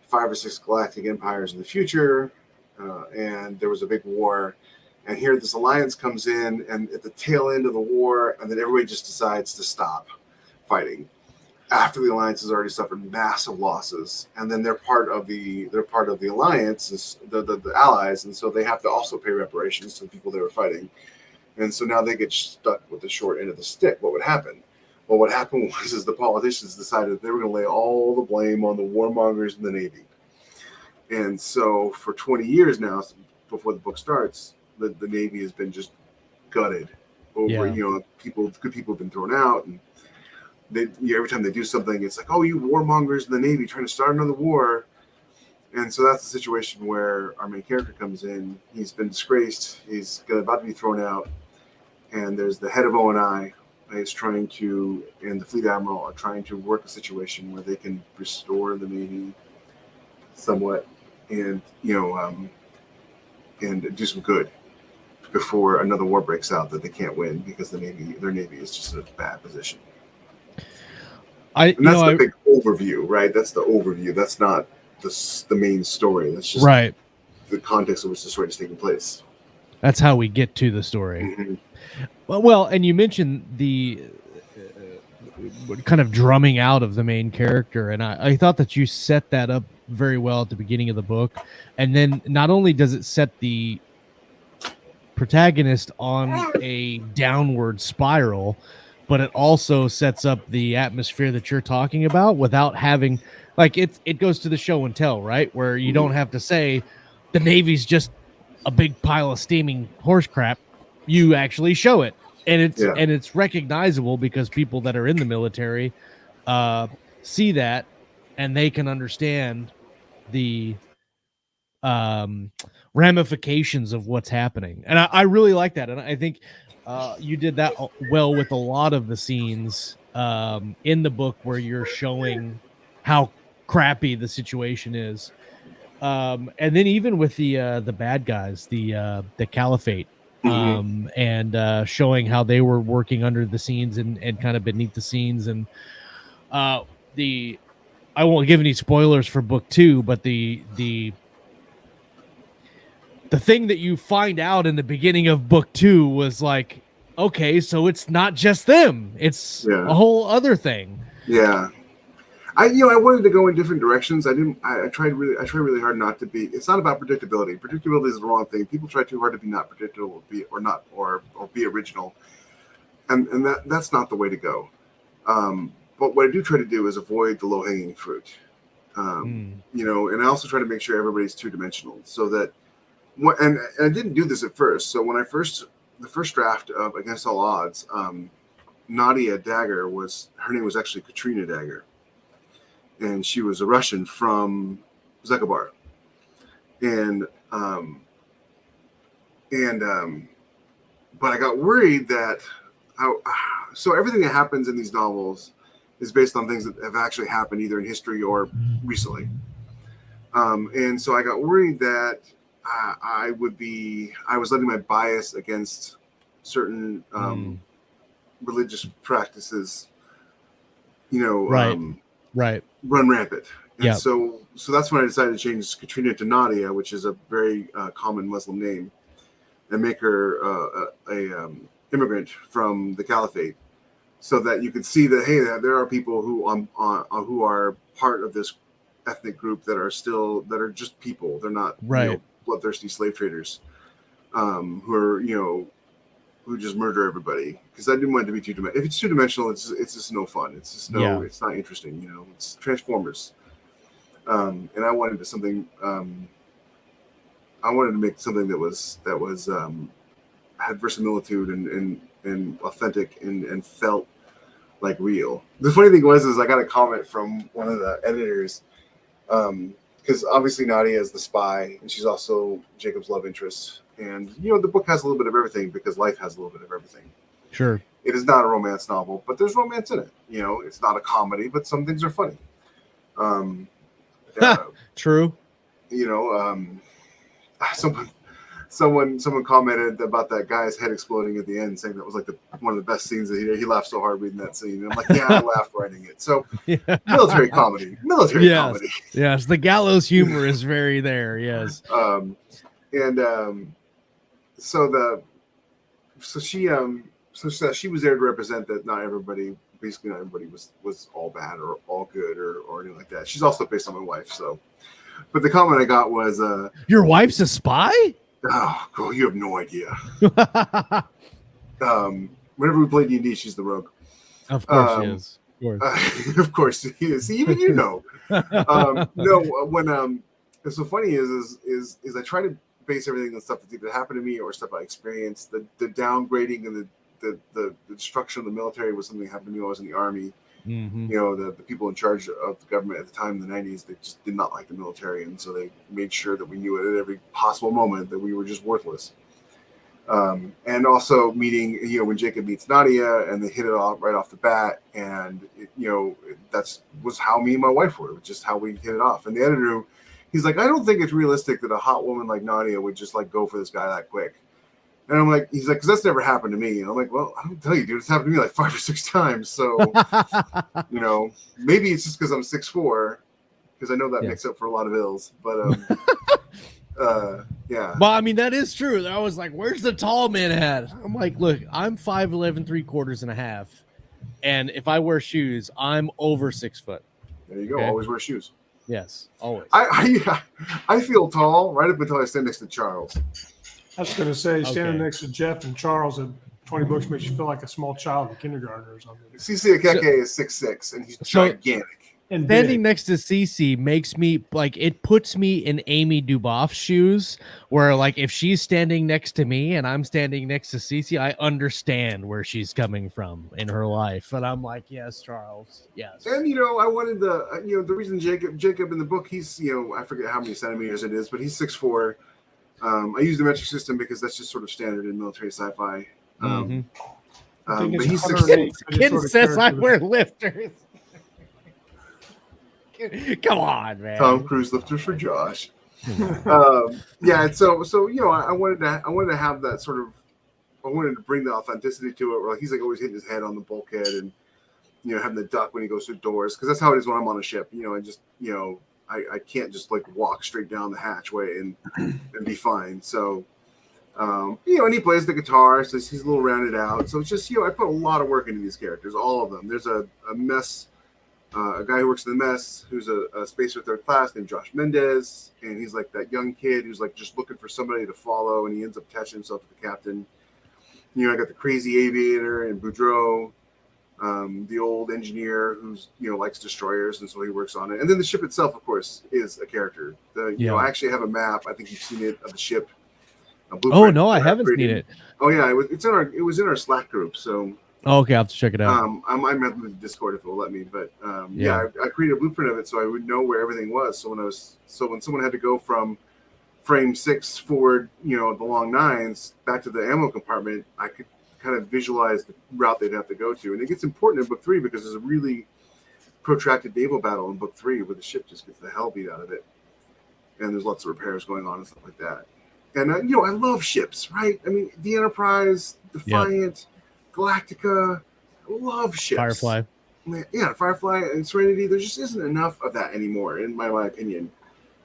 5 or 6 galactic empires in the future, and there was a big war, and here this alliance comes in, and at the tail end of the war, and then everybody just decides to stop fighting after the alliance has already suffered massive losses, and then they're part of the alliance, the allies, and so they have to also pay reparations to the people they were fighting, and so now they get stuck with the short end of the stick. What would happen? Well, what happened was the politicians decided they were going to lay all the blame on the warmongers in the Navy. And so for 20 years now, before the book starts, the Navy has been just gutted over, you know, good people have been thrown out. And every time they do something, it's like, oh, you warmongers in the Navy trying to start another war. And so that's the situation where our main character comes in. He's been disgraced. He's about to be thrown out. And there's the head of O&I is trying to, and the fleet admiral are trying to work a situation where they can restore the Navy somewhat, and you know, and do some good before another war breaks out that they can't win because their Navy is just in a bad position. And that's the big overview, right? That's the overview. That's not the main story. That's just right. The context in which the story is taking place. That's how we get to the story. Mm-hmm. Well, and you mentioned the kind of drumming out of the main character, and I thought that you set that up very well at the beginning of the book. And then not only does it set the protagonist on a downward spiral, but it also sets up the atmosphere that you're talking about without having, like, it goes to the show and tell, right? Where you don't have to say the Navy's just a big pile of steaming horse crap. You actually show it, and it's recognizable because people that are in the military see that, and they can understand the ramifications of what's happening. And I really like that, and I think you did that well with a lot of the scenes in the book where you're showing how crappy the situation is. And then even with the bad guys, the Caliphate, and showing how they were working under the scenes and kind of beneath the scenes, and I won't give any spoilers for book 2, but the thing that you find out in the beginning of book 2 was like, okay, so it's not just them; it's a whole other thing. Yeah. I wanted to go in different directions. I tried really hard not to be. It's not about predictability. Predictability is the wrong thing. People try too hard to be not predictable, or be original, and that's not the way to go. But what I do try to do is avoid the low hanging fruit. And I also try to make sure everybody's 2-dimensional, so that. And I didn't do this at first. So when the first draft of Against All Odds, Nadia Dagger her name was actually Katrina Dagger. And she was a Russian from Zekobar. But I got worried that so everything that happens in these novels is based on things that have actually happened either in history or recently. And so I got worried that I was letting my bias against certain religious practices, run rampant. And so that's when I decided to change Katrina to Nadia, which is a very common Muslim name, and make her a immigrant from the Caliphate, so that you could see that, hey, there are people who are part of this ethnic group that are just people. They're not bloodthirsty slave traders who just murder everybody. Because I didn't want it to be two-dimensional. If it's two-dimensional, it's just no fun. It's just it's not interesting. It's Transformers. And I wanted something. I wanted to make something that was had verisimilitude and authentic and felt like real. The funny thing is I got a comment from one of the editors, because obviously Nadia is the spy and she's also Jacob's love interest. And the book has a little bit of everything because life has a little bit of everything. Sure. It is not a romance novel, but there's romance in it. It's not a comedy, but some things are funny. True. Someone commented about that guy's head exploding at the end, saying that was like one of the best scenes. That he laughed so hard reading that scene. And I'm like, I laughed writing it. So military comedy. Comedy. Yes, the gallows humor is very there. Yes. So she was there to represent that not everybody was all bad or all good or anything like that. She's also based on my wife. So, but the comment I got was, "Your wife's a spy?" Oh, cool! You have no idea. Whenever we play D&D, she's the rogue. Of course she is. Of course he is. Even No, when it's so funny is I try to base everything on stuff that happened to me or stuff I experienced. The downgrading and the destruction of the military was something that happened to me when I was in the army. Mm-hmm. The people in charge of the government at the time in the 90s, they just did not like the military, and so they made sure that we knew at every possible moment that we were just worthless. And also meeting, when Jacob meets Nadia and they hit it off right off the bat, and that was how me and my wife were. It was just how we hit it off. And the editor, he's like, I don't think it's realistic that a hot woman like Nadia would just like go for this guy that quick. And I'm like, he's like, because that's never happened to me. And I'm like, well, I don't tell you, dude, it's happened to me like 5 or 6 times. So, maybe it's just because I'm 6'4", because I know that makes up for a lot of ills. But yeah. Well, I mean, that is true. I was like, where's the tall man at? I'm like, look, I'm 5'11", 3/4.5. And if I wear shoes, I'm over 6 foot. There you go. Okay? Always wear shoes. Yes, always. I feel tall right up until I stand next to Charles. I was going to say, standing Okay. next to Jeff and Charles at 20 books makes you feel like a small child in kindergarten or something. CC Akeke is 6'6", and he's gigantic. And Standing big. next to Cece makes me like, it puts me in Amy Duboff's shoes, where like if she's standing next to me and I'm standing next to Cece, I understand where she's coming from in her life, and I'm like, yes, Charles, yes. And I wanted the reason Jacob in the book, he's I forget how many centimeters it is, but he's 6'4". I use the metric system because that's just sort of standard in military sci-fi. I think But it's he's 108. 6'4". Kid Sort of says I character. wear lifters. Come on, man. Tom Cruise lifters for Josh. Yeah, so I wanted to have that sort of, I wanted to bring the authenticity to it, where like he's like always hitting his head on the bulkhead and having the duck when he goes through doors, because that's how it is when I'm on a ship. I just I can't just like walk straight down the hatchway and be fine. So and he plays the guitar, so he's a little rounded out. So it's just I put a lot of work into these characters, all of them. There's a mess. A guy who works in the mess, who's a spacer third class named Josh Mendez, and he's like that young kid who's like just looking for somebody to follow, and he ends up attaching himself to the captain. I got the crazy aviator and Boudreaux, the old engineer who's likes destroyers, and so he works on it. And then the ship itself, of course, is a character. I actually have a map. I think you've seen it of the ship. Oh no, I haven't seen it. Oh yeah, it was in our Slack group. So. Oh, okay, I'll have to check it out. I might have to Discord if it'll let me, but I created a blueprint of it so I would know where everything was. So when someone had to go from frame 6 forward, the long nines back to the ammo compartment, I could kind of visualize the route they'd have to go to. And it gets important in book 3 because there's a really protracted naval battle in book 3 where the ship just gets the hell beat out of it, and there's lots of repairs going on and stuff like that. And I love ships, right? I mean, the Enterprise, Defiant. Yep. Galactica, love ships. Firefly. Yeah, Firefly and Serenity. There just isn't enough of that anymore, in my opinion.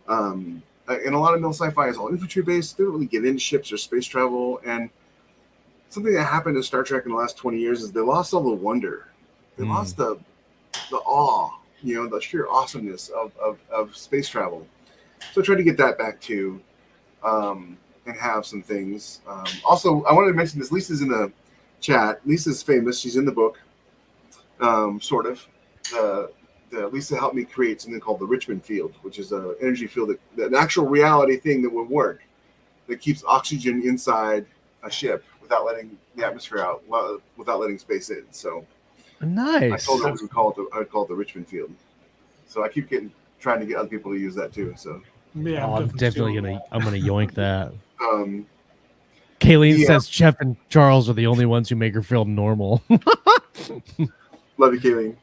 And a lot of mil sci-fi is all infantry based. They don't really get into ships or space travel. And something that happened to Star Trek in the last 20 years is they lost all the wonder. They lost the awe, the sheer awesomeness of space travel. So I tried to get that back too, and have some things. Also, I wanted to mention this. Lisa's in the chat. Lisa's famous. She's in the book, sort of. Lisa helped me create something called the Richmond field, which is an energy field, an actual reality thing that would work, that keeps oxygen inside a ship without letting the atmosphere out, without letting space in. So nice. I told her I would call it the Richmond field. So I keep trying to get other people to use that too. So yeah, I'm definitely gonna yoink that. Kayleen says Jeff and Charles are the only ones who make her feel normal. Love you, Kayleen.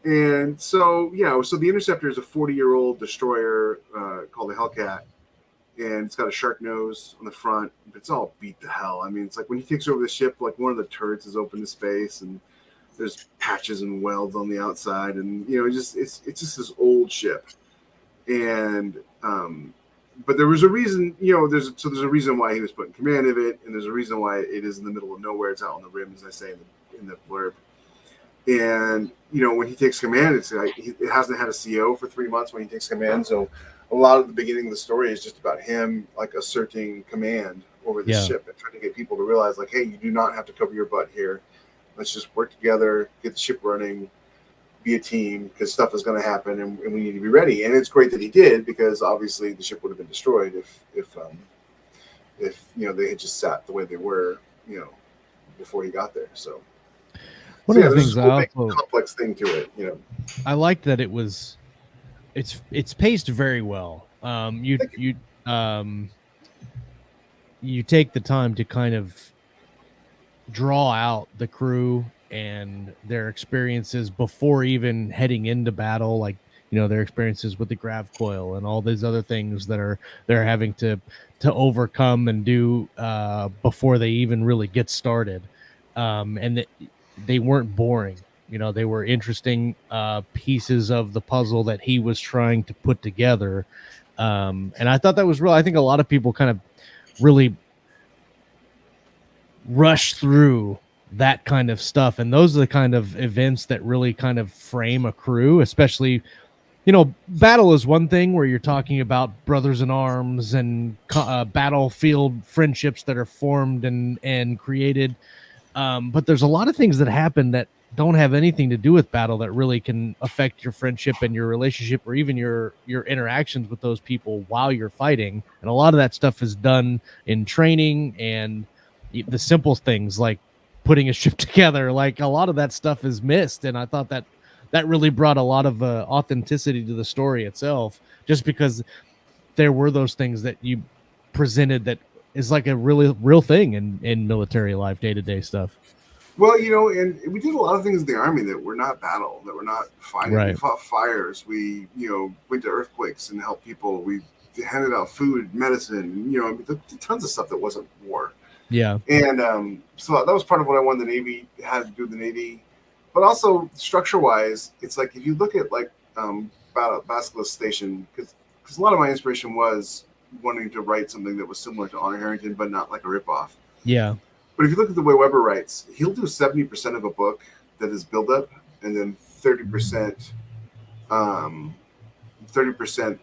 And so the Interceptor is a 40-year-old destroyer called the Hellcat, and it's got a shark nose on the front, but it's all beat to hell. I mean, it's like when he takes over the ship, like one of the turrets is open to space, and there's patches and welds on the outside, and it's just this old ship. And but there was a reason, there's a reason why he was put in command of it, and there's a reason why it is in the middle of nowhere. It's out on the rim, as I say in the blurb. And when he takes command, it's like it hasn't had a CO for 3 months when he takes command. So a lot of the beginning of the story is just about him like asserting command over the ship and trying to get people to realize, like, hey, you do not have to cover your butt here. Let's just work together, get the ship running, be a team, because stuff is going to happen, and we need to be ready. And it's great that he did, because obviously the ship would have been destroyed if they had just sat the way they were, before he got there. So one of the things complex thing to it, I liked that it's paced very well. You take the time to kind of draw out the crew and their experiences before even heading into battle, like their experiences with the grav coil and all these other things that they're having to overcome and do before they even really get started. And they weren't boring. They were interesting pieces of the puzzle that he was trying to put together. And I thought that was real. I think a lot of people kind of really rush through that kind of stuff. And those are the kind of events that really kind of frame a crew, especially you know, battle is one thing where you're talking about brothers in arms and battlefield friendships that are formed and created. But there's a lot of things that happen that don't have anything to do with battle that really can affect your friendship and your relationship, or even your interactions with those people while you're fighting. And a lot of that stuff is done in training and the simple things like putting a ship together. Like a lot of that stuff is missed, and I thought that really brought a lot of authenticity to the story itself, just because there were those things that you presented that is like a really real thing in military life, day-to-day stuff. Well, you know, and we did a lot of things in the Army that were not battle, that were not fighting. Right. We fought fires. We, you know, went to earthquakes and helped people. We handed out food, medicine, you know, tons of stuff that wasn't war. Yeah. And so that was part of what I wanted the Navy, had to do with the Navy. But also structure-wise, it's like if you look at like Basilisk Station, because a lot of my inspiration was wanting to write something that was similar to Honor Harrington, but not like a ripoff. Yeah. But if you look at the way Weber writes, he'll do 70% of a book that is build up, and then 30%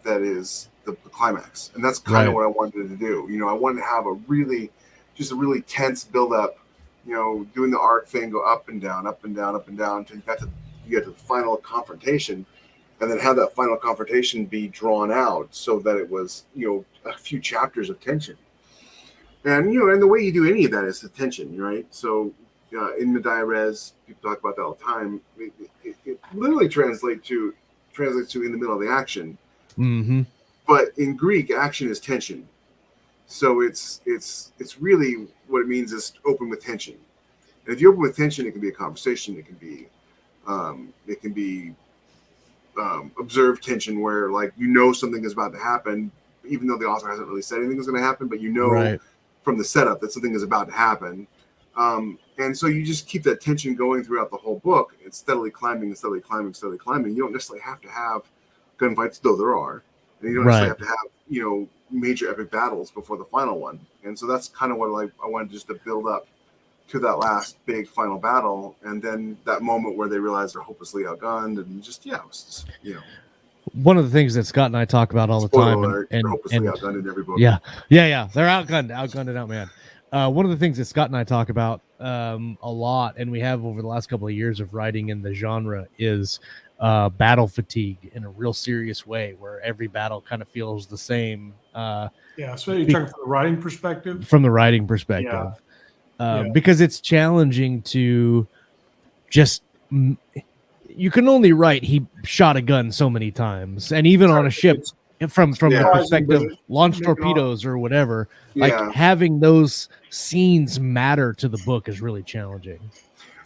that is the climax. And that's kind of what I wanted to do. You know, I wanted to have a really tense build up, you know, doing the arc thing, go up and down, up and down, up and down until you get to the final confrontation, and then have that final confrontation be drawn out so that it was, you know, a few chapters of tension. And, you know, and the way you do any of that is the tension, right? So in Medai Res, people talk about that all the time. It literally translates to in the middle of the action. Mm-hmm. But in Greek, action is tension. So it's really what it means is open with tension. And if you open with tension, it can be a conversation. It can be observed tension where, like, you know, something is about to happen, even though the author hasn't really said anything is going to happen, but you know from the setup that something is about to happen. And so you just keep that tension going throughout the whole book. It's steadily climbing and steadily climbing, steadily climbing. You don't necessarily have to have gunfights, though there are. And you don't necessarily have to have, you know, major epic battles before the final one. And so that's kind of what I wanted just to build up to that last big final battle. And then that moment where they realize they're hopelessly outgunned, and just, it was just, you know. One of the things that Scott and I talk about all the time, alert, and hopelessly outgunned in every book. Yeah, they're outgunned and outmanned. One of the things that Scott and I talk about a lot, and we have over the last couple of years of writing in the genre, is battle fatigue in a real serious way, where every battle kind of feels the same. So you're talking from the writing perspective? From the writing perspective. Because it's challenging to just... You can only write he shot a gun so many times, and even on a ship, from the perspective launch torpedoes or whatever, like having those scenes matter to the book is really challenging.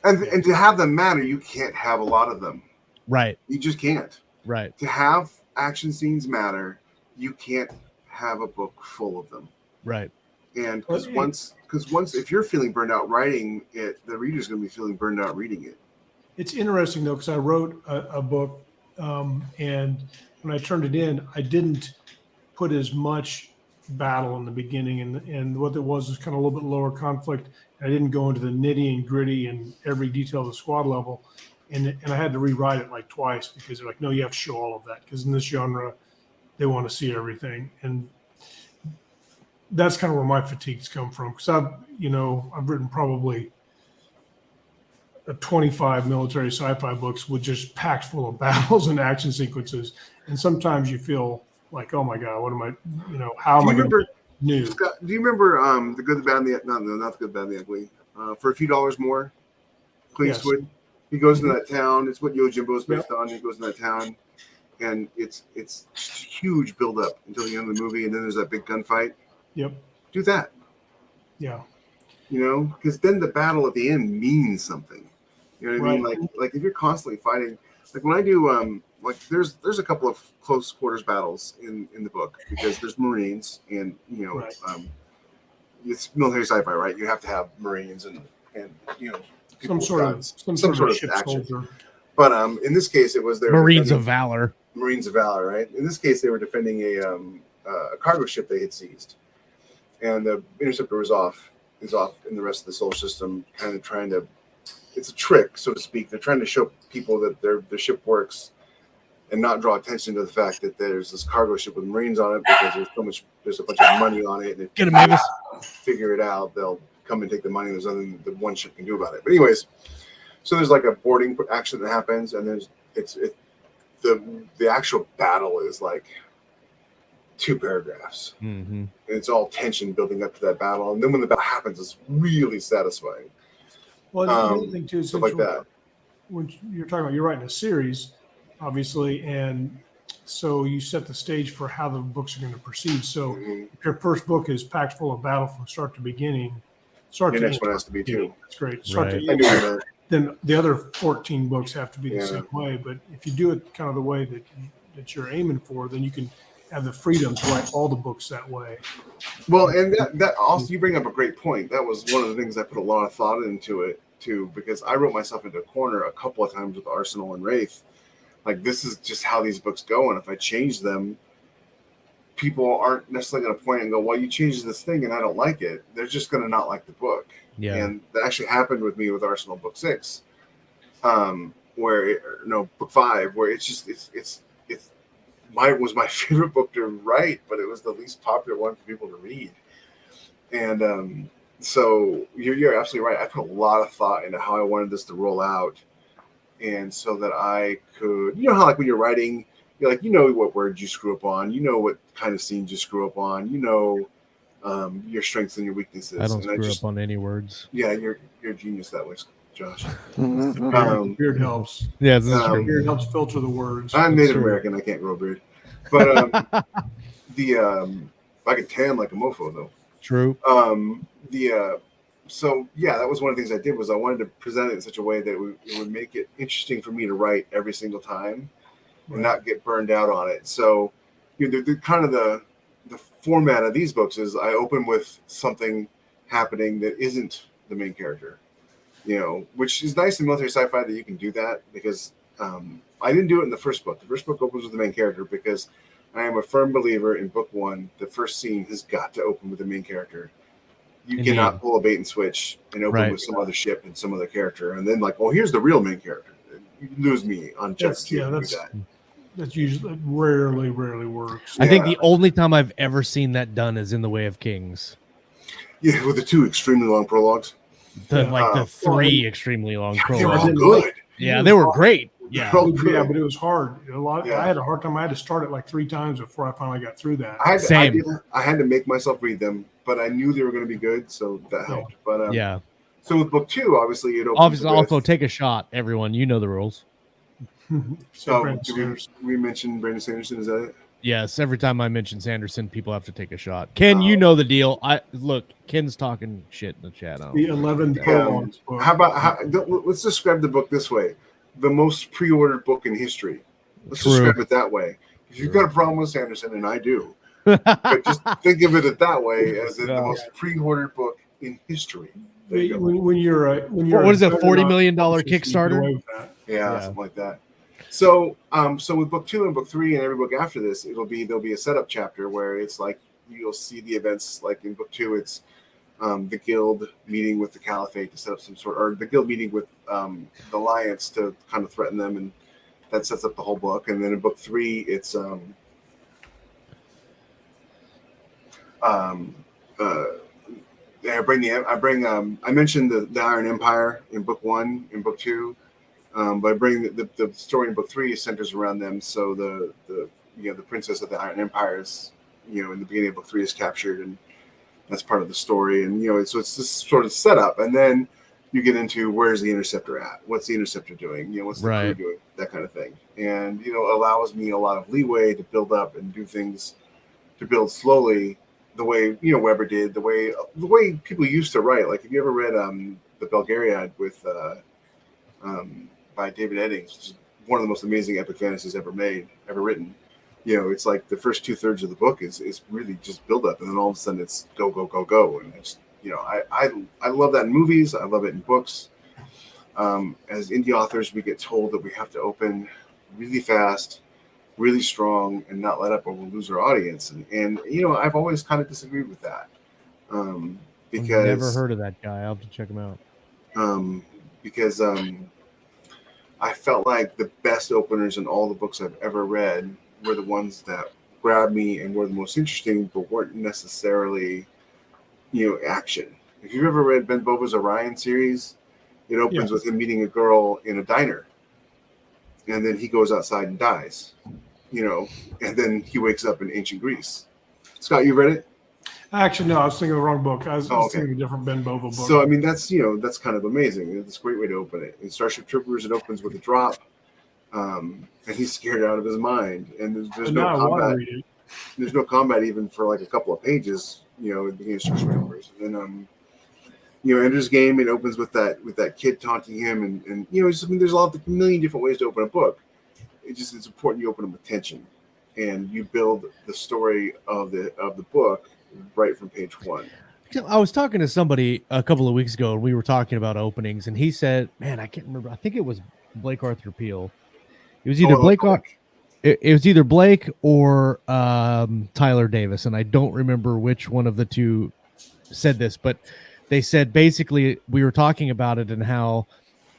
And to have them matter, you can't have a lot of them. Right. You just can't. Right. To have action scenes matter, you can't have a book full of them. Right. And because once if you're feeling burned out writing it, the reader's going to be feeling burned out reading it. It's interesting, though, because I wrote a book, and when I turned it in, I didn't put as much battle in the beginning, and what it was kind of a little bit lower conflict. I didn't go into the nitty and gritty and every detail of the squad level, and I had to rewrite it like twice, because they're like, no, you have to show all of that, because in this genre, they want to see everything, and that's kind of where my fatigues come from, because I've written probably 25 military sci-fi books with just packed full of battles and action sequences. And sometimes you feel like, oh my God, what am I, how am I going to new? Scott, do you remember The Good, the Bad, and the not The Good, the Bad, and the Ugly? For a Few Dollars More, Clint Eastwood. He goes into that town. It's what Yojimbo is based on. He goes in that town, and it's huge build up until the end of the movie, and then there's that big gunfight. Yep. Do that. Yeah. Because then the battle at the end means something. You know what I mean? Like if you're constantly fighting, like when I do, there's a couple of close quarters battles in the book, because there's Marines, and it's military sci-fi, right? You have to have Marines and some sort of ship action. soldier. But in this case, it was their Marines of Valor. Marines of Valor, right? In this case, they were defending a cargo ship they had seized, and the interceptor is off in the rest of the solar system, kind of trying to. It's a trick, so to speak. They're trying to show people that their ship works, and not draw attention to the fact that there's this cargo ship with Marines on it because there's a bunch of money on it, and if Get him, Mavis. figure it out, they'll come and take the money. There's nothing that one ship can do about it. But anyways, so there's like a boarding action that happens, and the actual battle is like 2 paragraphs. Mm-hmm. And it's all tension building up to that battle, and then when the battle happens, it's really satisfying. Well, the other thing too is stuff like that. When you're talking about, you're writing a series, obviously, and so you set the stage for how the books are going to proceed. So if your first book is packed full of battle from start to beginning, Your next one has to be too. That's great. Start Right. to I end, knew that. then the other 14 books have to be the Yeah. same way. But if you do it kind of the way that you're aiming for, then you can have the freedom to write all the books that way. Well, and that also, you bring up a great point. That was one of the things I put a lot of thought into it too, because I wrote myself into a corner a couple of times with Arsenal and Wraith. Like, this is just how these books go, and if I change them, people aren't necessarily going to point and go, well, you changed this thing and I don't like it. They're just going to not like the book. Yeah. And that actually happened with me with Arsenal book 6, book 5, where it's was my favorite book to write, but it was the least popular one for people to read. And so you're absolutely right. I put a lot of thought into how I wanted this to roll out, and so that I could, how like when you're writing, you're like, what words you screw up on, what kind of scenes you screw up on, your strengths and your weaknesses. I don't and screw up on any words. Yeah, you're a genius that way, Josh. Beard helps. Yeah, this is true. Beard helps filter the words. I'm Native true. American. I can't grow a beard, but I can tan like a mofo though. True. So yeah, that was one of the things I did, was I wanted to present it in such a way that it would make it interesting for me to write every single time and not get burned out on it. So the kind of the format of these books is I open with something happening that isn't the main character, which is nice in military sci-fi that you can do that, because I didn't do it in the first book. The first book opens with the main character because I am a firm believer in book 1. The first scene has got to open with the main character. You Indeed. cannot pull a bait and switch and open with some other ship and some other character, and then like, here's the real main character. You lose me on just That's usually rarely works. I think the only time I've ever seen that done is in The Way of Kings. Yeah, with the 2 extremely long prologues. The 3 extremely long They were all prologues. good. Yeah, they were great. Yeah. Yeah, but it was hard. Yeah. I had a hard time. I had to start it like 3 times before I finally got through that. I had to make myself read them, but I knew they were going to be good, so that helped. But yeah. So with book 2, obviously it opens. Obviously, also take a shot, everyone. You know the rules. So we mentioned Brandon Sanderson. Is that it? Yes. Every time I mention Sanderson, people have to take a shot. Ken, you know the deal. Ken's talking shit in the chat. The 11 prologues. Let's describe the book this way: the most pre-ordered book in history. Let's describe it that way. If you've got a problem with Sanderson, and I do, but just think of it that way, as in the most pre-ordered book in history. When you're what is it, $40 million Kickstarter? Yeah, something like that. So with book 2 and book 3 and every book after this, there'll be a setup chapter where it's like you'll see the events. Like in book 2, it's the guild meeting with the caliphate to set up some sort, or the guild meeting with the alliance to kind of threaten them, and that sets up the whole book. And then in book 3, it's I mentioned the Iron Empire in book 1, in book 2. But I bring the story in book 3 centers around them. So the princess of the Iron Empire is, in the beginning of book 3 is captured, and that's part of the story. And so it's this sort of setup, and then you get into where's the Interceptor at? What's the Interceptor doing? What's the crew doing? That kind of thing. And allows me a lot of leeway to build up and do things, to build slowly, the way Weber did, the way people used to write. Like, have you ever read the Belgariad with by David Eddings, which is one of the most amazing epic fantasies ever written. It's like the first 2/3 of the book is really just build up, and then all of a sudden it's go, go, go, go. And it's, I love that in movies. I love it in books. As indie authors, we get told that we have to open really fast, really strong, and not let up or we'll lose our audience. And I've always kind of disagreed with that. Because I've never heard of that guy. I'll have to check him out. Because I felt like the best openers in all the books I've ever read were the ones that grabbed me and were the most interesting, but weren't necessarily, action. If you've ever read Ben Bova's Orion series, it opens with him meeting a girl in a diner, and then he goes outside and dies, and then he wakes up in ancient Greece. Scott, you read it? Actually, no, I was thinking of the wrong book. I was okay. thinking of a different Ben Bova book. So, I mean, that's kind of amazing. It's a great way to open it. In Starship Troopers, it opens with a drop, and he's scared out of his mind. And there's no combat. There's no combat even for like a couple of pages, at the beginning of Starship Troopers. And then, Ender's Game, it opens with that kid taunting him. And there's a million different ways to open a book. It's important you open them with tension. And you build the story of the book right from page 1. I was talking to somebody a couple of weeks ago, and we were talking about openings, and he said, "Man, I can't remember. I think it was Blake Arthur Peele. It was either it was either Blake or Tyler Davis, and I don't remember which one of the two said this, but they said basically we were talking about it and how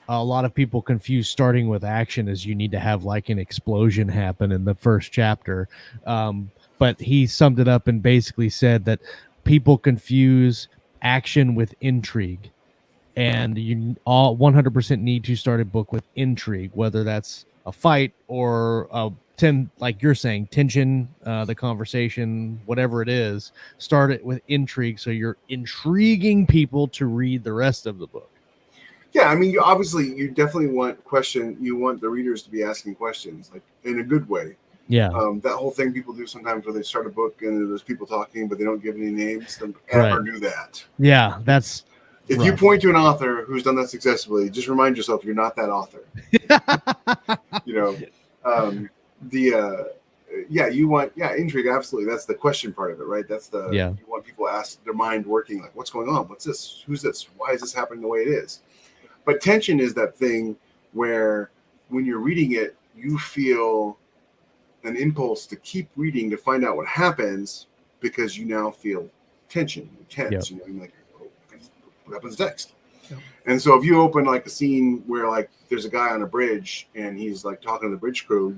a lot of people confuse starting with action as you need to have like an explosion happen in the first chapter." But he summed it up and basically said that people confuse action with intrigue, and you all 100% need to start a book with intrigue, whether that's a fight or like you're saying, tension, the conversation, whatever it is. Start it with intrigue, so you're intriguing people to read the rest of the book. Yeah, I mean, you definitely want the readers to be asking questions, like in a good way. Yeah. That whole thing people do sometimes where they start a book and there's people talking, but they don't give any names. Don't ever do that. Yeah, that's if you point to an author who's done that successfully, just remind yourself you're not that author. You want intrigue. Absolutely, that's the question part of it, right? That's you want people to ask their mind working, like, what's going on? What's this? Who's this? Why is this happening the way it is? But tension is that thing where when you're reading it, you feel an impulse to keep reading to find out what happens because you now feel tense. Yep. You're like, oh, what happens next? Yep. And so if you open like a scene where like there's a guy on a bridge and he's like talking to the bridge crew,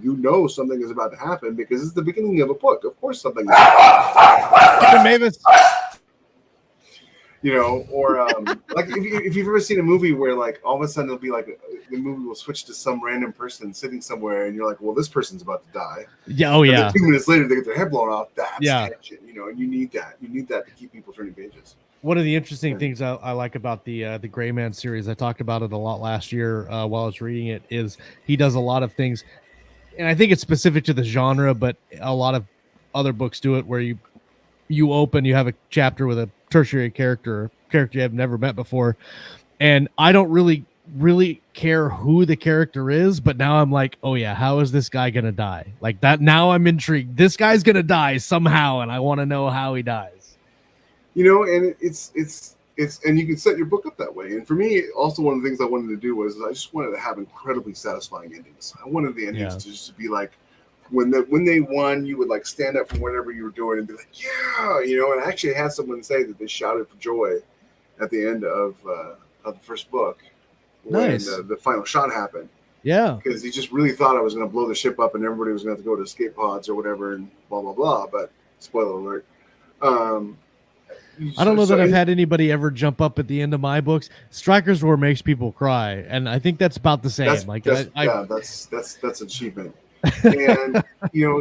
something is about to happen because it's the beginning of a book. Of course something is happening. Mavis. Or like if you've ever seen a movie where like all of a sudden it'll be like the movie will switch to some random person sitting somewhere and you're like, well, this person's about to die. Yeah. Oh, yeah. 2 minutes later, they get their head blown off. That's tension, and you need that. You need that to keep people turning pages. One of the interesting things I like about the Gray Man series, I talked about it a lot last year while I was reading it, is he does a lot of things, and I think it's specific to the genre, but a lot of other books do it where you open, you have a chapter with a tertiary character you have never met before, and I don't really care who the character is, but now I'm like, oh yeah, how is this guy gonna die? Like that, now I'm intrigued. This guy's gonna die somehow, and I want to know how he dies. And it's and you can set your book up that way. And for me, also one of the things I wanted to do was I just wanted to have incredibly satisfying endings. I wanted the endings to just be like, when they won, you would like stand up from whatever you were doing and be like, yeah, and I actually had someone say that they shouted for joy at the end of the first book when the final shot happened. Yeah, because he just really thought I was going to blow the ship up and everybody was going to have to go to escape pods or whatever and blah blah blah. But spoiler alert. I don't know that I've had anybody ever jump up at the end of my books. Strikers War makes people cry, and I think that's about the same. That's achievement. And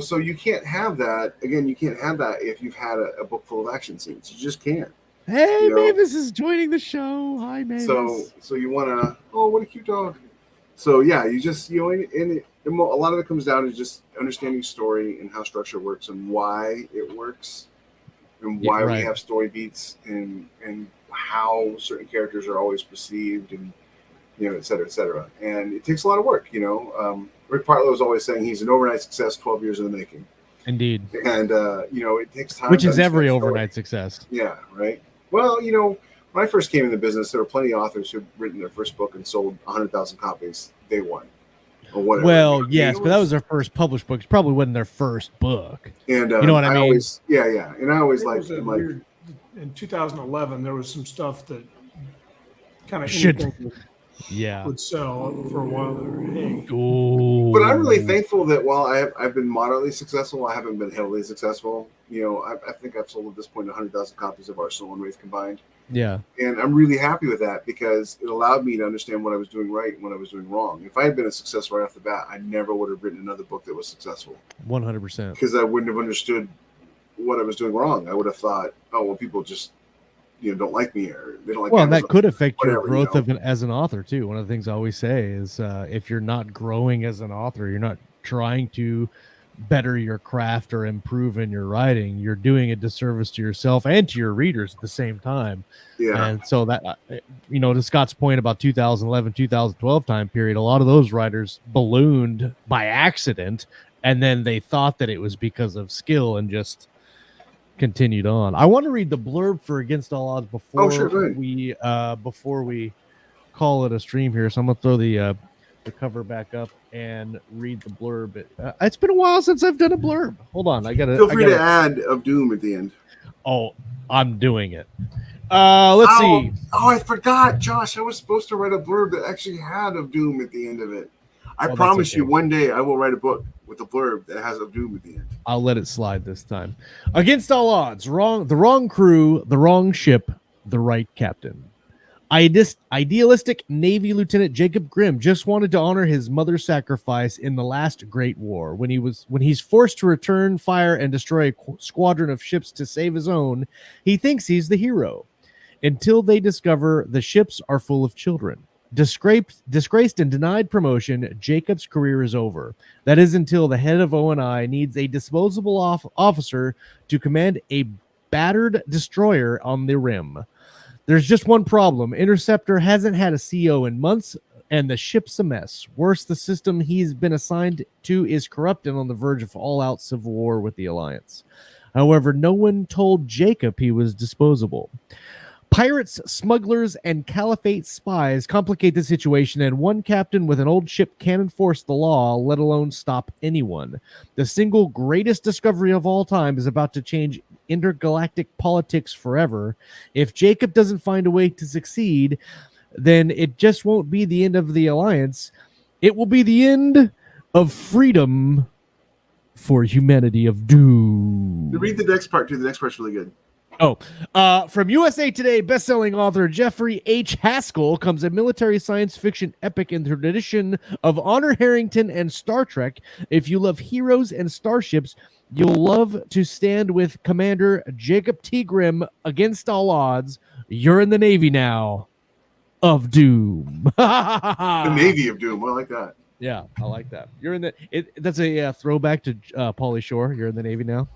so you can't have that again. You can't have that if you've had a book full of action scenes. You just can't. Hey, Mavis is joining the show. Hi, Mavis. So you want to? Oh, what a cute dog. So yeah, you just and a lot of it comes down to just understanding story and how structure works and why it works and why we have story beats and how certain characters are always perceived and et cetera, et cetera. And it takes a lot of work. Rick Partlow is always saying he's an overnight success, 12 years in the making. Indeed. And it takes time. Which is every overnight success. Yeah, right. Well, when I first came in the business, there were plenty of authors who'd written their first book and sold 100,000 copies day one or whatever. Well, yes, but that was their first published book. It probably wasn't their first book. And you know what I mean? Always, yeah. And I always like in 2011, there was some stuff that kind of Yeah. would sell for a while there. Hey, Oh. But I'm really thankful that while I've been moderately successful, I haven't been heavily successful. You know, I think I've sold at this point 100,000 copies of Arsenal and Wraith combined. Yeah. And I'm really happy with that because it allowed me to understand what I was doing right and what I was doing wrong. If I had been a success right off the bat, I never would have written another book that was successful. 100%. Because I wouldn't have understood what I was doing wrong. I would have thought, oh, well, people just, you know, don't like me or they don't like me. Well, and that could affect your whatever, growth you know. as an author too. One of the things I always say is if you're not growing as an author, you're not trying to better your craft or improve in your writing, you're doing a disservice to yourself and to your readers at the same time. Yeah. And so that, you know, to Scott's point about 2011, 2012 time period, a lot of those writers ballooned by accident, and then they thought that it was because of skill and just continued on. I want to read the blurb for Against All Odds before we call it a stream here. So I'm gonna throw the cover back up and read the blurb. It's been a while since I've done a blurb. Hold on, Feel free to add of Doom at the end. Oh, I'm doing it. Let's see. Oh, I forgot, Josh. I was supposed to write a blurb that actually had of Doom at the end of it. I promise you, one day I will write a book with a blurb that has of Doom at the end. I'll let it slide this time. Against All Odds, the wrong crew, the wrong ship, the right captain. Idealistic Navy Lieutenant Jacob Grimm just wanted to honor his mother's sacrifice in the last Great War. When he's forced to return fire and destroy a squadron of ships to save his own, he thinks he's the hero. Until they discover the ships are full of children. Disgraced and denied promotion, Jacob's career is over. That is until the head of O&I needs a disposable officer to command a battered destroyer on the rim. There's just one problem. Interceptor hasn't had a CO in months, and the ship's a mess. Worse, the system he's been assigned to is corrupt and on the verge of all-out civil war with the Alliance. However, no one told Jacob he was disposable. Pirates, smugglers, and caliphate spies complicate the situation, and one captain with an old ship can't enforce the law, let alone stop anyone. The single greatest discovery of all time is about to change intergalactic politics forever. If Jacob doesn't find a way to succeed, then it just won't be the end of the Alliance. It will be the end of freedom for humanity of doom. Read the next part, too. The next part's really good. From USA Today best-selling author Jeffery H. Haskell comes a military science fiction epic in the tradition of Honor Harrington and Star Trek. If you love heroes and starships, you'll love to stand with Commander Jacob T. Grimm against all odds. You're in the Navy now of Doom. The Navy of Doom. I like that. Yeah, I like that. You're in the. That's a throwback to Pauly Shore. You're in the Navy now.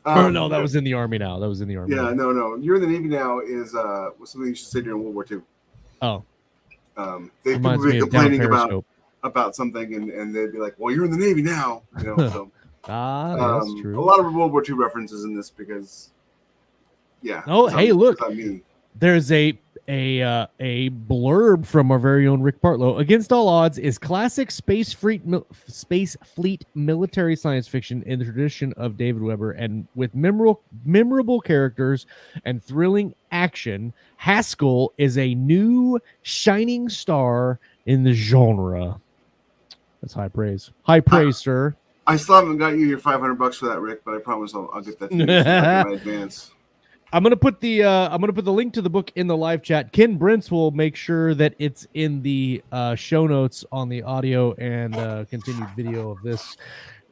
No, that was in the Army now. That was in the Army. Yeah, no. You're in the Navy now is something you should say during World War II. Oh. They people be complaining about something and they'd be like, well, you're in the Navy now. You know, so that's true. A lot of World War II references in this because hey, look. There's a blurb from our very own Rick Partlow. Against All Odds is classic space fleet military science fiction in the tradition of David Weber, and with memorable characters and thrilling action. Haskell is a new shining star in the genre. That's high praise. High praise, sir. I still haven't got you your $500 for that, Rick, but I promise I'll get that to you in advance. I'm gonna put the link to the book in the live chat. Ken Brentz will make sure that it's in the show notes on the audio and continued video of this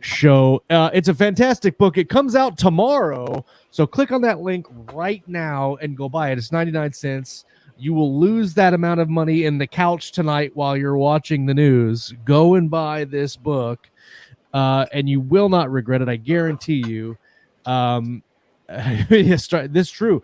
show. It's a fantastic book. It comes out tomorrow, so click on that link right now and go buy it. It's 99 cents. You will lose that amount of money in the couch tonight while you're watching the news. Go and buy this book, and you will not regret it. I guarantee you. Yes, this is true.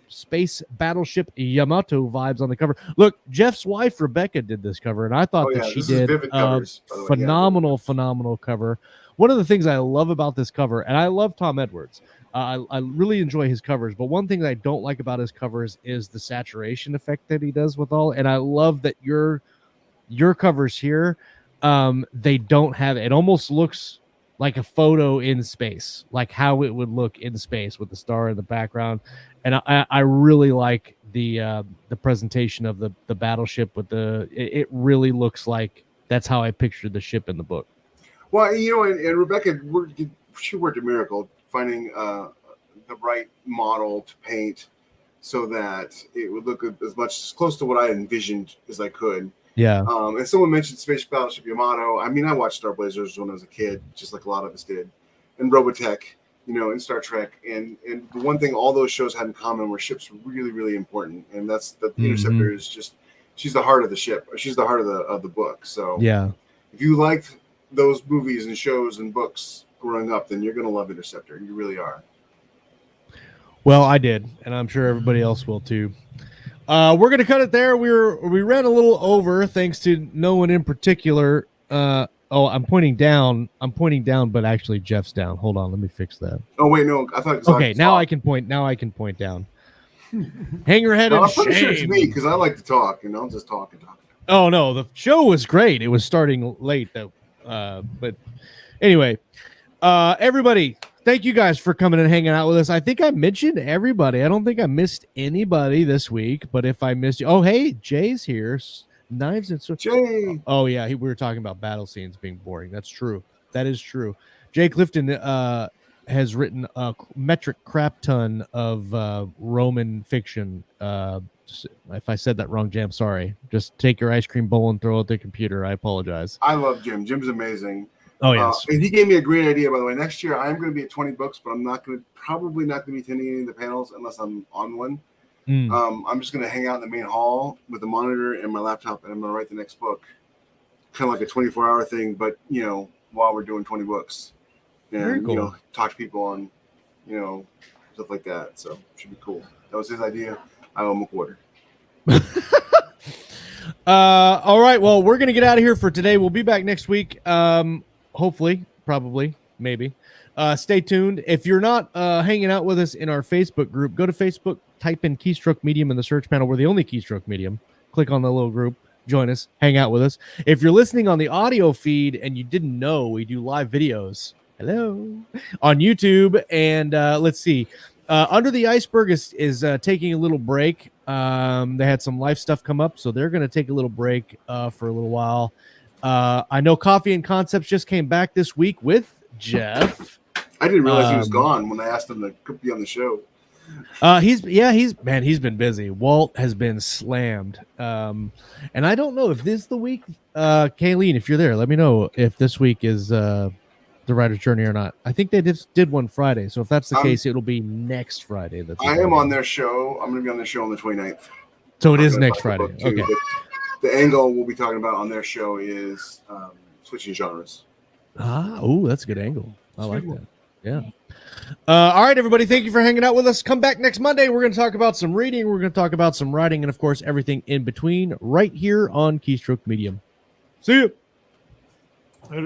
Space battleship Yamato vibes on the cover. Look, Jeff's wife Rebecca did this cover, and I thought that she did a phenomenal cover. One of the things I love about this cover, and I love Tom Edwards. I really enjoy his covers, but one thing that I don't like about his covers is the saturation effect that he does with all. And I love that your covers here, they don't have it. It almost looks like a photo in space, like how it would look in space with the star in the background. And I really like the presentation of the battleship with it really looks like that's how I pictured the ship in the book. Well, and Rebecca, she worked a miracle finding the right model to paint so that it would look as close to what I envisioned as I could. Yeah. And someone mentioned Space Battleship Yamato. I mean, I watched Star Blazers when I was a kid, just like a lot of us did, and Robotech, and Star Trek. And the one thing all those shows had in common were ships were really, really important, and that's the Interceptor is just she's the heart of the ship. She's the heart of the book. So yeah, if you liked those movies and shows and books growing up, then you're gonna love Interceptor. You really are. Well, I did, and I'm sure everybody else will too. We're going to cut it there. We ran a little over, thanks to no one in particular. I'm pointing down, but actually Jeff's down. Hold on, let me fix that. Oh wait, no, I thought. Okay, now I can point. Now I can point down. Hang your head in I'm pretty sure it's shame. me because I like to talk, I'll just talk and talk. Oh no, the show was great. It was starting late though, but anyway, everybody. Thank you guys for coming and hanging out with us. I think I mentioned everybody. I don't think I missed anybody this week, but if I missed you, oh, hey, Jay's here. Knives and Swords. Jay. Oh, yeah, we were talking about battle scenes being boring. That's true. That is true. Jay Clifton has written a metric crap ton of Roman fiction. If I said that wrong, Jay, I'm sorry. Just take your ice cream bowl and throw it at the computer. I apologize. I love Jim. Jim's amazing. Oh, yes. And he gave me a great idea, by the way. Next year, I am going to be at 20 books, but I'm probably not going to be attending any of the panels unless I'm on one. I'm just going to hang out in the main hall with the monitor and my laptop, and I'm going to write the next book. Kind of like a 24-hour thing, but, while we're doing 20 books. And, very cool. Talk to people on, stuff like that. So, it should be cool. That was his idea. I owe him a quarter. All right. Well, we're going to get out of here for today. We'll be back next week. Hopefully, probably, maybe. Stay tuned. If you're not hanging out with us in our Facebook group, go to Facebook, type in Keystroke Medium in the search panel. We're the only Keystroke Medium. Click on the little group, join us, hang out with us. If you're listening on the audio feed and you didn't know, we do live videos. Hello. On YouTube. And let's see. Under the Iceberg is taking a little break. They had some life stuff come up, so they're going to take a little break for a little while. I know Coffee and Concepts just came back this week with Jeff. I didn't realize he was gone when I asked him to be on the show. He's been busy. Walt has been slammed. And I don't know if this is the week. Kayleen, if you're there, let me know if this week is the writer's journey or not. I think they did one Friday. So if that's the case, it'll be next Friday. I am on their show. I'm going to be on their show on the 29th. So it is next Friday. Okay. The angle we'll be talking about on their show is switching genres. That's a good angle. I like that. Yeah. All right, everybody. Thank you for hanging out with us. Come back next Monday. We're going to talk about some reading. We're going to talk about some writing and, of course, everything in between right here on Keystroke Medium. See you.